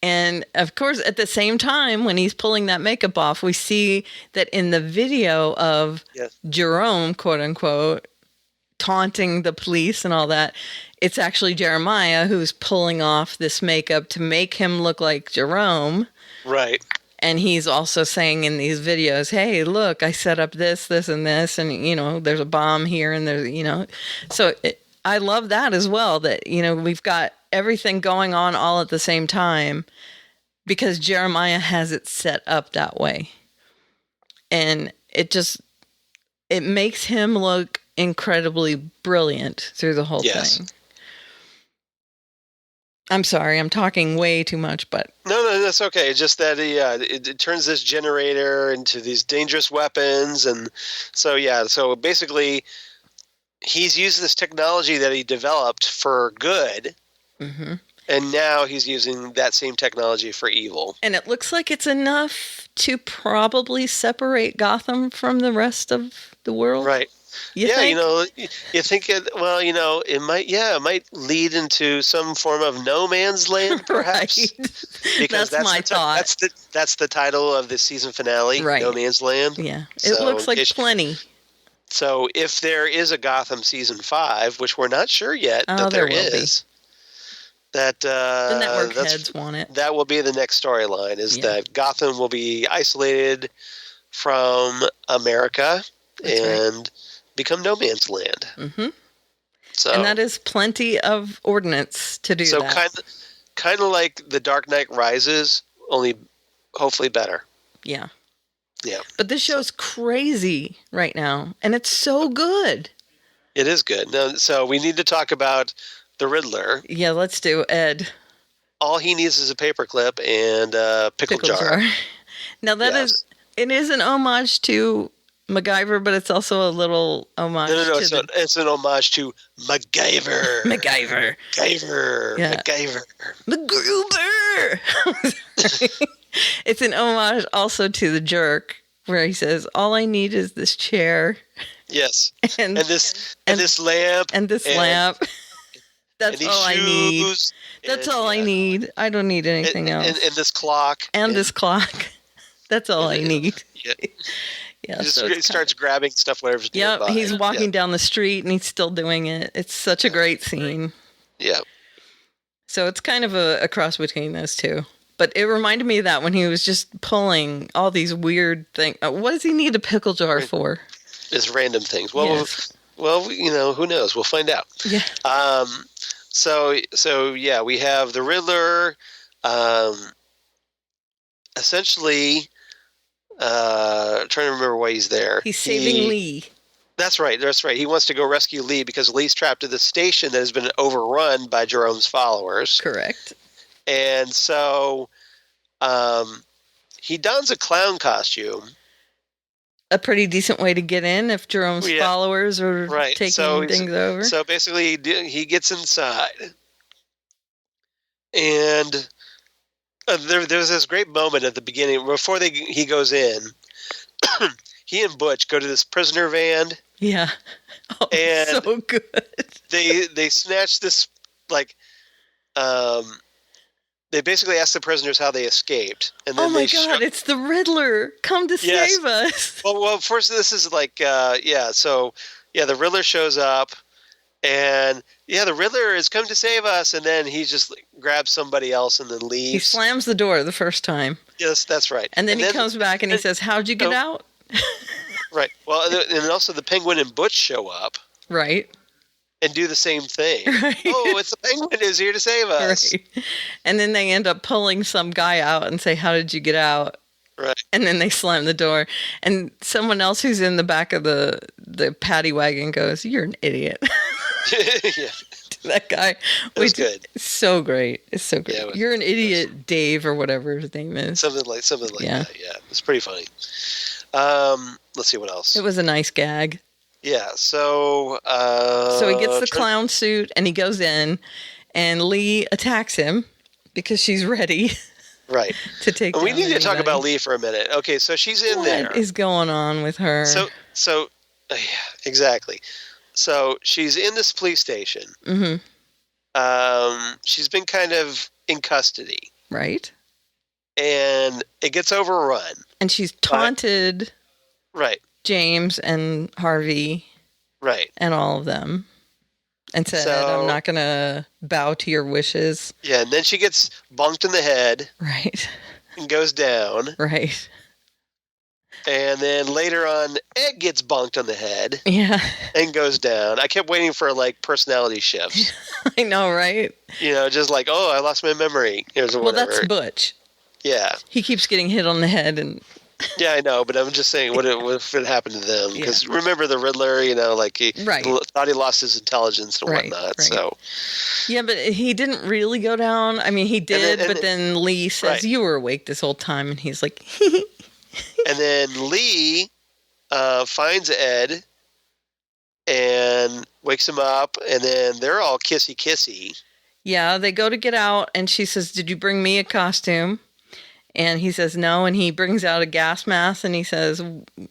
And of course, at the same time, when he's pulling that makeup off, we see that in the video of Jerome, quote unquote, taunting the police and all that, it's actually Jeremiah who's pulling off this makeup to make him look like Jerome. Right. And he's also saying in these videos, "Hey, look, I set up this, and this, and, there's a bomb here, and there's, So I love that as well, that, we've got everything going on all at the same time because Jeremiah has it set up that way. And it makes him look incredibly brilliant through the whole thing. I'm sorry, I'm talking way too much, but... No, that's okay. It's just that it turns this generator into these dangerous weapons. And so basically he's used this technology that he developed for good. Mm-hmm. And now he's using that same technology for evil. And it looks like it's enough to probably separate Gotham from the rest of the world. Right. You think? You think it might lead into some form of no man's land, perhaps. Right. Because that's my thought. That's the title of the season finale, right. No Man's Land. Yeah. It looks like plenty. So if there is a Gotham season 5, which we're not sure yet that there will is, that the network heads want it. That will be the next storyline, is that Gotham will be isolated from America and become no man's land. Mm-hmm. So, and that is plenty of ordnance to do that. So kind of like The Dark Knight Rises, only hopefully better. Yeah. Yeah. But this show's crazy right now, and it's so good. It is good. No, so we need to talk about the Riddler. Yeah, let's do Ed. All he needs is a paperclip and a pickle jar. Now it is an homage to MacGyver, but it's also a little homage it's an homage to MacGyver. MacGyver. Yeah. MacGruber. It's an homage also to The Jerk, where he says, all I need is this chair. Yes. And this lamp. And this lamp. That's all I need. That's all I need. I don't need anything else. And this clock. And this clock. That's all I need. Yeah. Yeah, he starts grabbing stuff, whatever's nearby. Yep, he's walking down the street and he's still doing it. It's such a great scene. Yeah. So it's kind of a cross between those two. But it reminded me of that when he was just pulling all these weird things. What does he need a pickle jar for? Just random things. Well, yes. Who knows? We'll find out. Yeah. So yeah, we have the Riddler, essentially, trying to remember why he's there. He's saving Lee. That's right. He wants to go rescue Lee because Lee's trapped at the station that has been overrun by Jerome's followers. Correct. And so, he dons a clown costume. A pretty decent way to get in if Jerome's followers are taking things over. So basically, he gets inside. And there's this great moment at the beginning, before he goes in, he and Butch go to this prisoner van. Yeah. Oh, and so good. They snatch this, they basically ask the prisoners how they escaped. And then it's the Riddler. Come to save us. Well, first this is the Riddler shows up, and the Riddler is come to save us, and then he just grabs somebody else and then leaves. He slams the door the first time. Yes, that's right. And then he comes back and he says, how'd you get out? Right. Well, and also the Penguin and Butch show up. Right. And do the same thing. Right. Oh, it's the Penguin who's here to save us. Right. And then they end up pulling some guy out and say, how did you get out? Right. And then they slam the door. And someone else who's in the back of the paddy wagon goes, you're an idiot. Yeah. That guy. It was good. It's so great. It's so great. Yeah, you're an idiot, Dave, or whatever his name is. Something like that. Yeah. It's pretty funny. Let's see what else. It was a nice gag. Yeah, so he gets the clown suit and he goes in, and Lee attacks him because she's ready. Right. To take. And we need to talk about Lee for a minute. Okay, so she's in there. What is going on with her? So exactly. So she's in this police station. Mm-hmm. She's been kind of in custody. Right. And it gets overrun. And she's taunted. Right. James and Harvey, right, and all of them, and said, I'm not going to bow to your wishes. Yeah, and then she gets bonked in the head. Right. And goes down. Right. And then later on, Ed gets bonked on the head. Yeah. And goes down. I kept waiting for, personality shifts. I know, right? Just I lost my memory. Well, that's Butch. Yeah. He keeps getting hit on the head and... Yeah, I know, but I'm just saying, what if it happened to them? Because remember the Riddler, he thought he lost his intelligence and whatnot. Right. So, yeah, but he didn't really go down. I mean, he did, but then Lee says, "You were awake this whole time," and he's like, And then Lee finds Ed and wakes him up, and then they're all kissy. Yeah, they go to get out, and she says, "Did you bring me a costume?" And he says no, and he brings out a gas mask, and he says,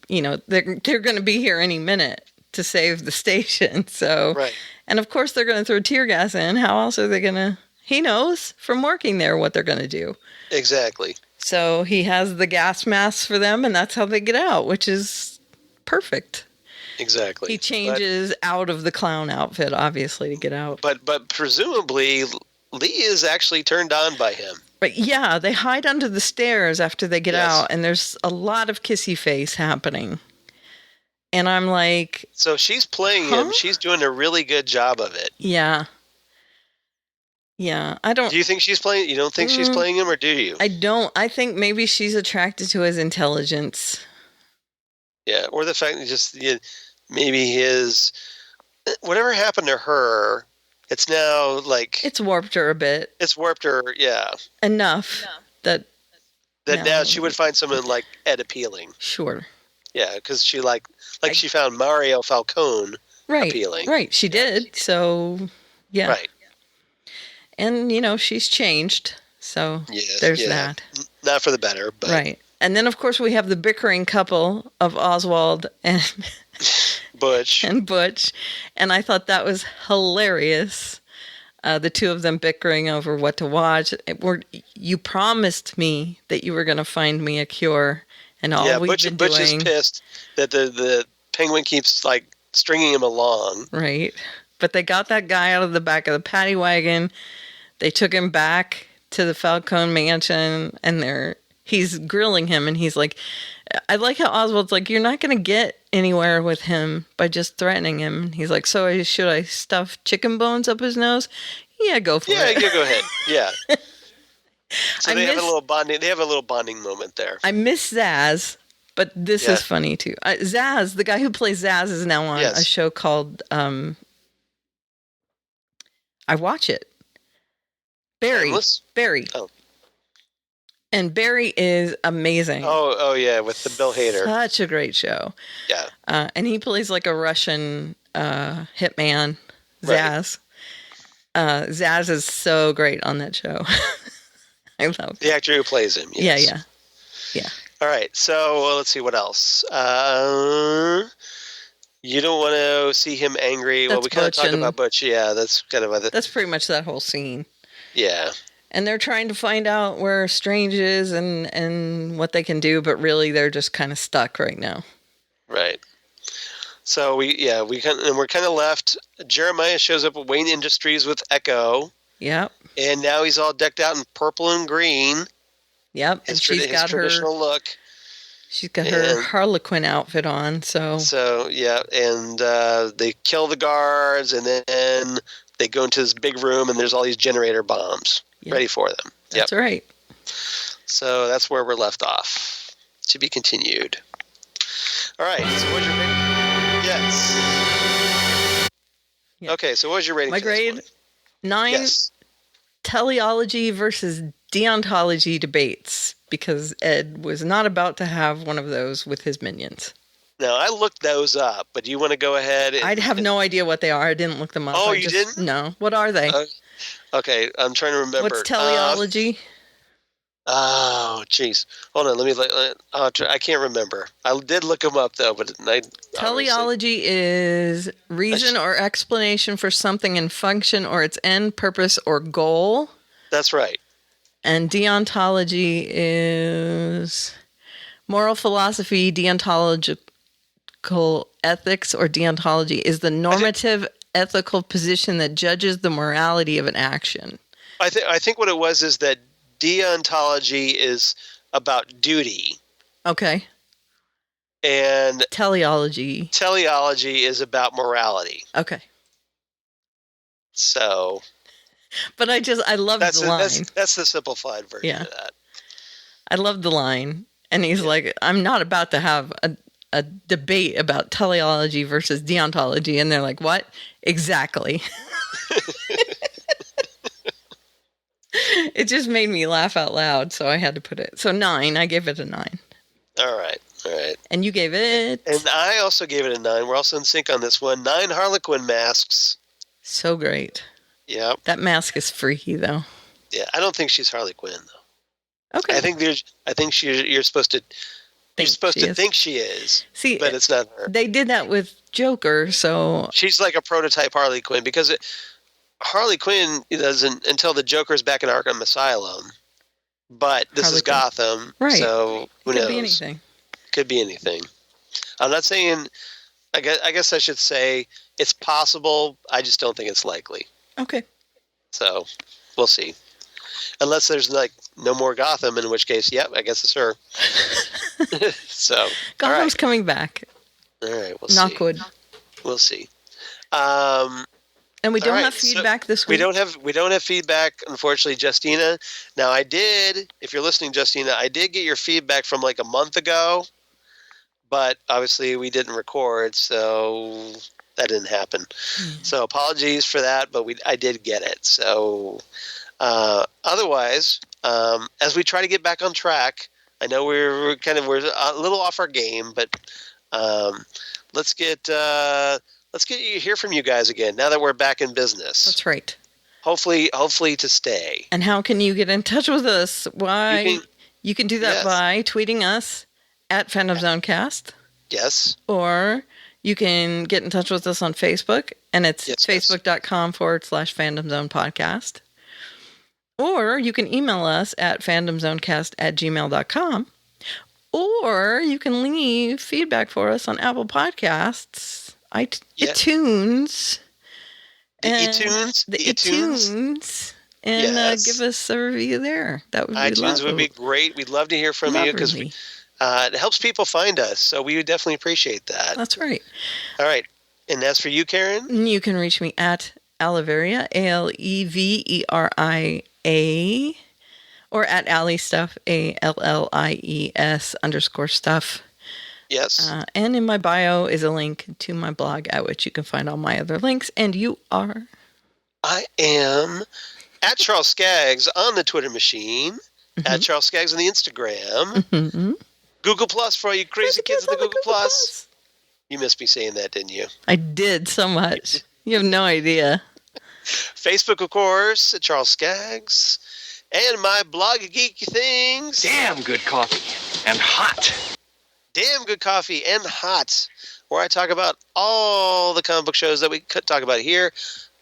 they're going to be here any minute to save the station. So, right. And of course they're going to throw tear gas in. How else are they going to? He knows from working there what they're going to do. Exactly. So he has the gas masks for them, and that's how they get out, which is perfect. exactly. He changes out of the clown outfit, obviously, to get out. But presumably, Lee is actually turned on by him. But yeah, they hide under the stairs after they get Yes. out, and there's a lot of kissy face happening. And I'm like, So she's playing him. She's doing a really good job of it. yeah. Yeah, I don't... Do you think she's playing? You don't think she's playing him, or do you? I don't. I think maybe she's attracted to his intelligence. Yeah, or the fact that just maybe his... Whatever happened to her, it's now like... It's warped her a bit. It's warped her, yeah. Enough that... That no. now she would find someone like Ed appealing. Sure. Yeah, because she she found Mario Falcone appealing. Right, she did. So, yeah. Right. And, she's changed. So, there's that. Not for the better, but... Right. And then, of course, we have the bickering couple of Oswald and Butch. and Butch. And I thought that was hilarious. The two of them bickering over what to watch. You promised me that you were going to find me a cure. And all we've been Butch doing... is pissed that the penguin keeps, stringing him along. Right. But they got that guy out of the back of the paddy wagon. They took him back to the Falcone mansion, and he's grilling him, and he's like, I like how Oswald's like, you're not going to get anywhere with him by just threatening him. And he's like, so should I stuff chicken bones up his nose? Yeah, go for it. Yeah, go ahead. Yeah. So they have a little bonding. They have a little bonding moment there. I miss Zaz, but this is funny too. Zaz, the guy who plays Zaz, is now on a show called I Watch It. Barry. Oh. And Barry is amazing. Oh yeah, with the Bill Hader. Such a great show. Yeah. And he plays like a Russian hitman, Zaz. Right. Zaz is so great on that show. I love the actor who plays him. Yes. Yeah. All right, so let's see what else. You don't want to see him angry. That's we kind of Butch talked about Butch. Yeah, that's kind of that's pretty much that whole scene. Yeah. And they're trying to find out where Strange is and what they can do, but really they're just kind of stuck right now. Right. So we're kind of left. Jeremiah shows up at Wayne Industries with Echo. Yep. And now he's all decked out in purple and green. Yep. And she's got her traditional look. She's got her Harlequin outfit on. So yeah, and they kill the guards, and then they go into this big room, and there's all these generator bombs ready for them. That's right. So that's where we're left off. To be continued. All right. So what's your rating? Yes. Yeah. Okay. So what was your rating? My grade 9. Yes. Teleology versus deontology debates, because Ed was not about to have one of those with his minions. Now, I looked those up, but do you want to go ahead? I'd have no idea what they are. I didn't look them up. Oh, you didn't? No. What are they? Okay, I'm trying to remember. What's teleology? Oh, jeez. Hold on. I can't remember. I did look them up, though. But teleology is reason or explanation for something in function or its end, purpose, or goal. That's right. And deontology is moral philosophy, deontological ethics, or deontology is the normative ethical position that judges the morality of an action. I think what it was is that deontology is about duty. Okay. And teleology is about morality. Okay. So... But I love the line. That's the simplified version of that. I love the line. And he's like, I'm not about to have a debate about teleology versus deontology. And they're like, what? Exactly. It just made me laugh out loud, so I had to put it. So 9, I gave it a 9. All right. And you gave it? And I also gave it a 9. We're also in sync on this one. 9 Harlequin masks. So great. Yeah. That mask is freaky, though. Yeah, I don't think she's Harley Quinn, though. Okay. I think you're supposed to think she is. See, but it's not her. They did that with Joker, so she's like a prototype Harley Quinn, because Harley Quinn doesn't until the Joker's back in Arkham Asylum. But this is Gotham, right? So who knows? Could be anything. Could be anything. I'm not saying I guess I should say it's possible. I just don't think it's likely. Okay. So we'll see. Unless there's like no more Gotham, in which case, yep, I guess it's her. So Gotham's coming back. All right, we'll Knock see. wood. We'll see. And we don't right, have feedback this We week. don't have feedback, unfortunately, Justina. Now I did, if you're listening, Justina, I did get your feedback from like a month ago, but obviously we didn't record, so that didn't happen. So apologies for that, but I did get it. So otherwise, as we try to get back on track, I know we're a little off our game, but let's get you hear from you guys again now that we're back in business. That's right. Hopefully to stay. And how can you get in touch with us? Why? You can do that by tweeting us at FandomZoneCast. Yes. Or you can get in touch with us on Facebook, and it's facebook.com/FandomZonePodcast. Or you can email us at fandomzonecast@gmail.com. Or you can leave feedback for us on Apple Podcasts, iTunes. The iTunes. And give us a review there. That would be iTunes would be great. We'd love to hear from you because it helps people find us. So we would definitely appreciate that. That's right. All right. And as for you, Karen? You can reach me at Aliveria, ALEVERIA, or at AllieStuff, ALLIES_stuff. Yes. And in my bio is a link to my blog at which you can find all my other links. And you are? I am at Charles Skaggs on the Twitter machine, at Charles Skaggs on the Instagram, Google Plus for all you crazy kids of the Google Plus. You missed me saying that, didn't you? I did so much. You have no idea. Facebook, of course, at Charles Skaggs. And my blog geek things. Damn good coffee and hot. Damn good coffee and hot, where I talk about all the comic book shows that we could talk about here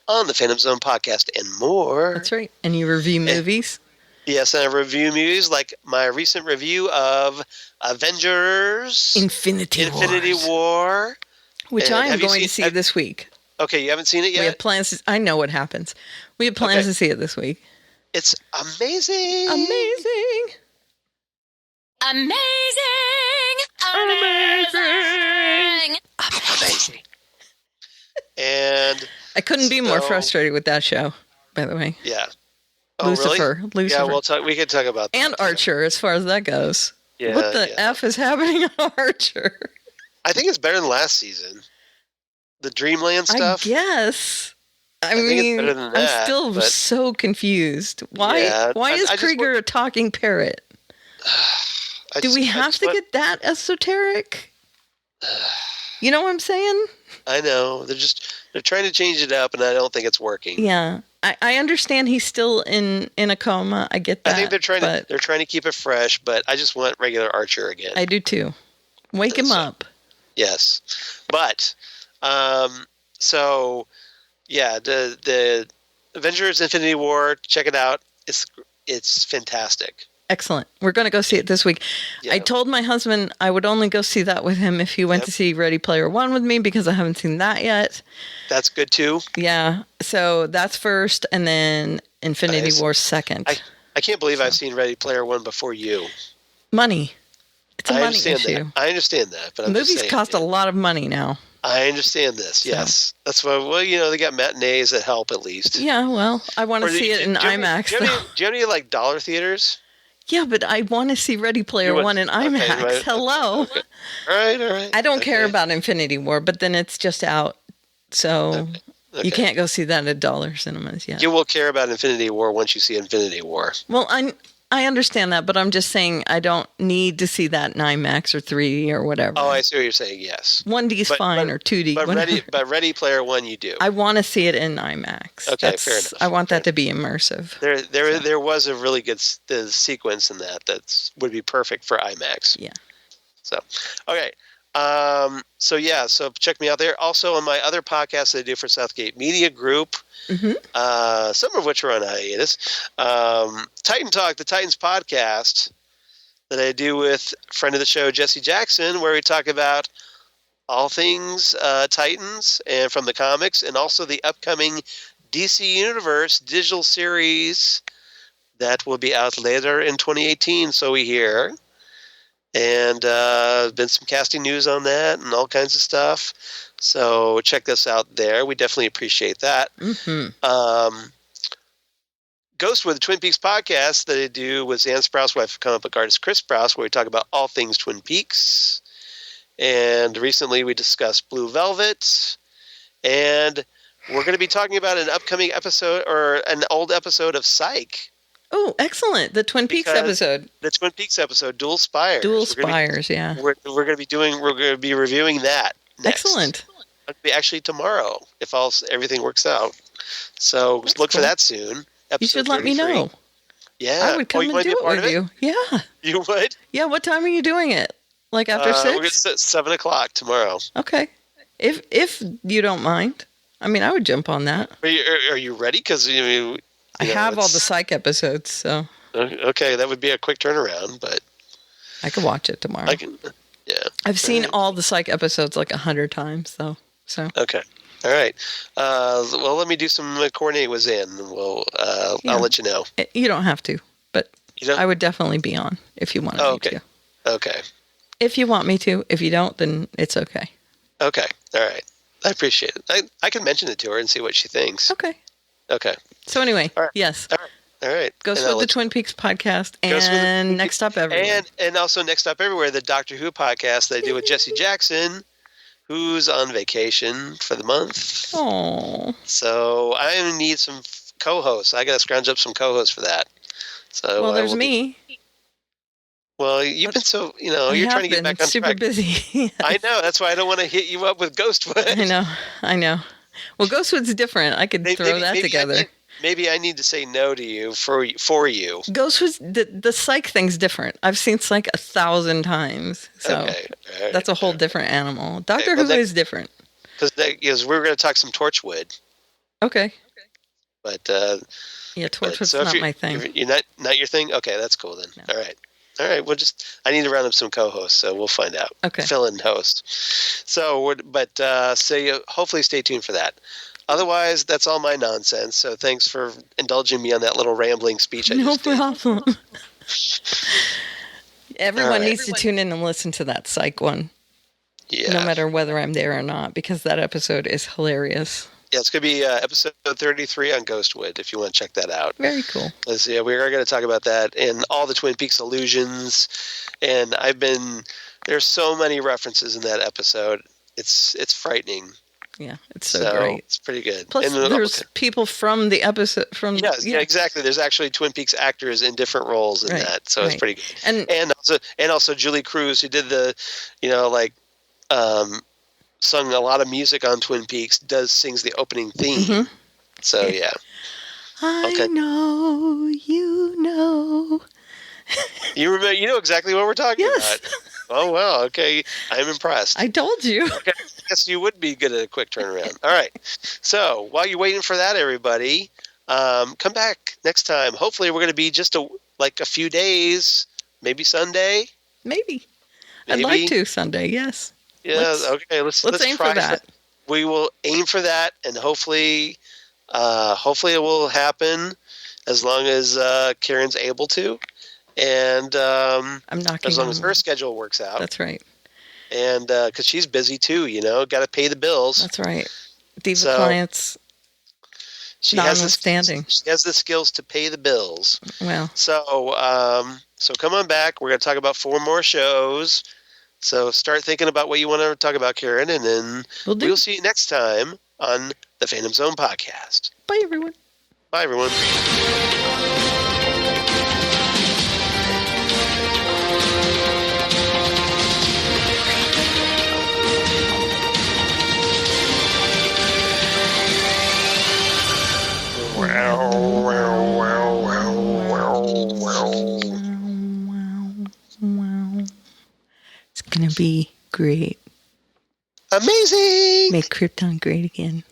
on the Phantom Zone podcast and more. That's right. And you review movies? Yes, and I review movies like my recent review of Avengers Infinity War. Which I am going to see this week. Okay, you haven't seen it yet? We have plans. I know what happens. We have plans to see it this week. It's amazing. Amazing. And I couldn't be more frustrated with that show, by the way. Yeah. Oh, Lucifer. really? Lucifer. Yeah, we could talk about that. And Archer, as far as that goes. Yeah, what the F is happening on Archer? I think it's better than last season. The Dreamland stuff. I guess. I think mean, it's better than that, I'm still so confused. Why is Krieger a talking parrot? Do we have to get that esoteric? You know what I'm saying? I know. They're trying to change it up, and I don't think it's working. Yeah. I understand he's still in a coma. I get that. I think they're trying to keep it fresh, but I just want regular Archer again. I do too. Wake him up. Yes. But so yeah, the Avengers Infinity War, check it out. It's fantastic. Excellent. We're going to go see it this week. Yeah. I told my husband I would only go see that with him if he went to see Ready Player One with me because I haven't seen that yet. That's good too. Yeah. So that's first, and then Infinity War second. I can't believe I've seen Ready Player One before you. Money. It's a money issue. I understand that, but movies cost a lot of money now. I understand this. Yes, that's why. Well, they got matinees that help at least. Yeah. Well, I want to see it in IMAX. Do you have any like dollar theaters? Yeah, but I want to see Ready Player One in IMAX. Okay, right. Hello. Okay. All right. I don't care about Infinity War, but then it's just out, so you can't go see that at dollar cinemas yet. You will care about Infinity War once you see Infinity War. Well, I understand that, but I'm just saying I don't need to see that in IMAX or 3D or whatever. Oh, I see what you're saying. Yes, 1D is fine, or 2D. But Ready Player One, you do. I want to see it in IMAX. Okay, fair enough. I want that to be immersive. There was a really good sequence in that would be perfect for IMAX. Yeah. So, okay. So check me out there. Also on my other podcasts that I do for Southgate Media Group. Some of which are on hiatus. Titan Talk, the Titans podcast that I do with a friend of the show, Jesse Jackson, where we talk about all things Titans and from the comics, and also the upcoming DC Universe digital series that will be out later in 2018, so we hear. And been some casting news on that and all kinds of stuff. So check us out there. We definitely appreciate that. Mm-hmm. Ghostwood, the Twin Peaks podcast that I do with Zan Sprouse, wife of comic book artist Chris Sprouse, where we talk about all things Twin Peaks. And recently we discussed Blue Velvet. And we're going to be talking about an upcoming episode or an old episode of Psych. Oh, excellent. The Twin Peaks episode. The Twin Peaks episode, Dual Spires. Dual Spires, yeah. We're going to be reviewing that next. Excellent. It'll be actually tomorrow if everything works out. So look for that soon. You should let 33. me know. Yeah. I would come and do it with you. Yeah. You would? Yeah, what time are you doing it? Like after 6? We're going to set 7 o'clock tomorrow. Okay. If you don't mind. I mean, I would jump on that. Are you ready? Because I have all the Psych episodes, so. Okay, that would be a quick turnaround, but I could watch it tomorrow. Yeah. I've seen all the Psych episodes like 100 times, though. So. Okay. All right. Well, let me do some coordinate with Zan, and I'll let you know. You don't have to, but I would definitely be on if you wanted me to. Okay. If you want me to. If you don't, then it's okay. Okay. All right. I appreciate it. I can mention it to her and see what she thinks. Okay. Okay. So anyway, all right. Yes. All right. Goes with the Twin Peaks podcast and Next Up Everywhere. And also Next Up Everywhere, the Doctor Who podcast that I do with Jesse Jackson, who's on vacation for the month. Oh. So I need some co-hosts. I got to scrounge up some co-hosts for that. So there's me. Well, you've been so, you're trying to get back on super track. Busy. Yes. I know. That's why I don't want to hit you up with Ghostwood. I know. Well, Ghostwood's different. I could throw that together. Maybe I need to say no to you for you. Ghostwood's, the Psych thing's different. I've seen Psych 1,000 times. So okay. Right. That's a whole different animal. Doctor Who is different. Because we're going to talk some Torchwood. Okay. But Torchwood's not my thing. You're not your thing? Okay, that's cool then. No. All right. I need to round up some co-hosts, so we'll find out. Okay. Fill-in host. So, hopefully stay tuned for that. Otherwise, that's all my nonsense. So thanks for indulging me on that little rambling speech I just did. No problem. Everyone needs to tune in and listen to that Psych one. Yeah. No matter whether I'm there or not, because that episode is hilarious. Yeah, it's going to be episode 33 on Ghostwood, if you want to check that out. Very cool. We are going to talk about that and all the Twin Peaks illusions. And there's so many references in that episode. It's frightening. Yeah, it's so great. It's pretty good. Plus, there's people from the episode. Yeah, exactly. There's actually Twin Peaks actors in different roles in that, so it's pretty good. And also Julie Cruz, who did the, sung a lot of music on Twin Peaks, sings the opening theme. Mm-hmm. So yeah. I know you know. You remember? You know exactly what we're talking about. Oh wow! Okay, I'm impressed. I told you. Okay. I guess you would be good at a quick turnaround. All right. So while you're waiting for that, everybody, come back next time. Hopefully, we're going to be just a few days, maybe Sunday. Maybe. I'd like to Sunday. Yes. Yeah. Okay. Let's aim try for that. We will aim for that, and hopefully it will happen as long as Karen's able to. And I'm knocking as long as her schedule works out. That's right. And because she's busy too, got to pay the bills. That's right. Diva clients. She has the skills to pay the bills. Well. So come on back. We're going to talk about 4 more shows. So start thinking about what you want to talk about, Karen, and then we'll see you next time on the Phantom Zone podcast. Bye, everyone. Bye, everyone. It's gonna be great. Amazing! Make Krypton great again.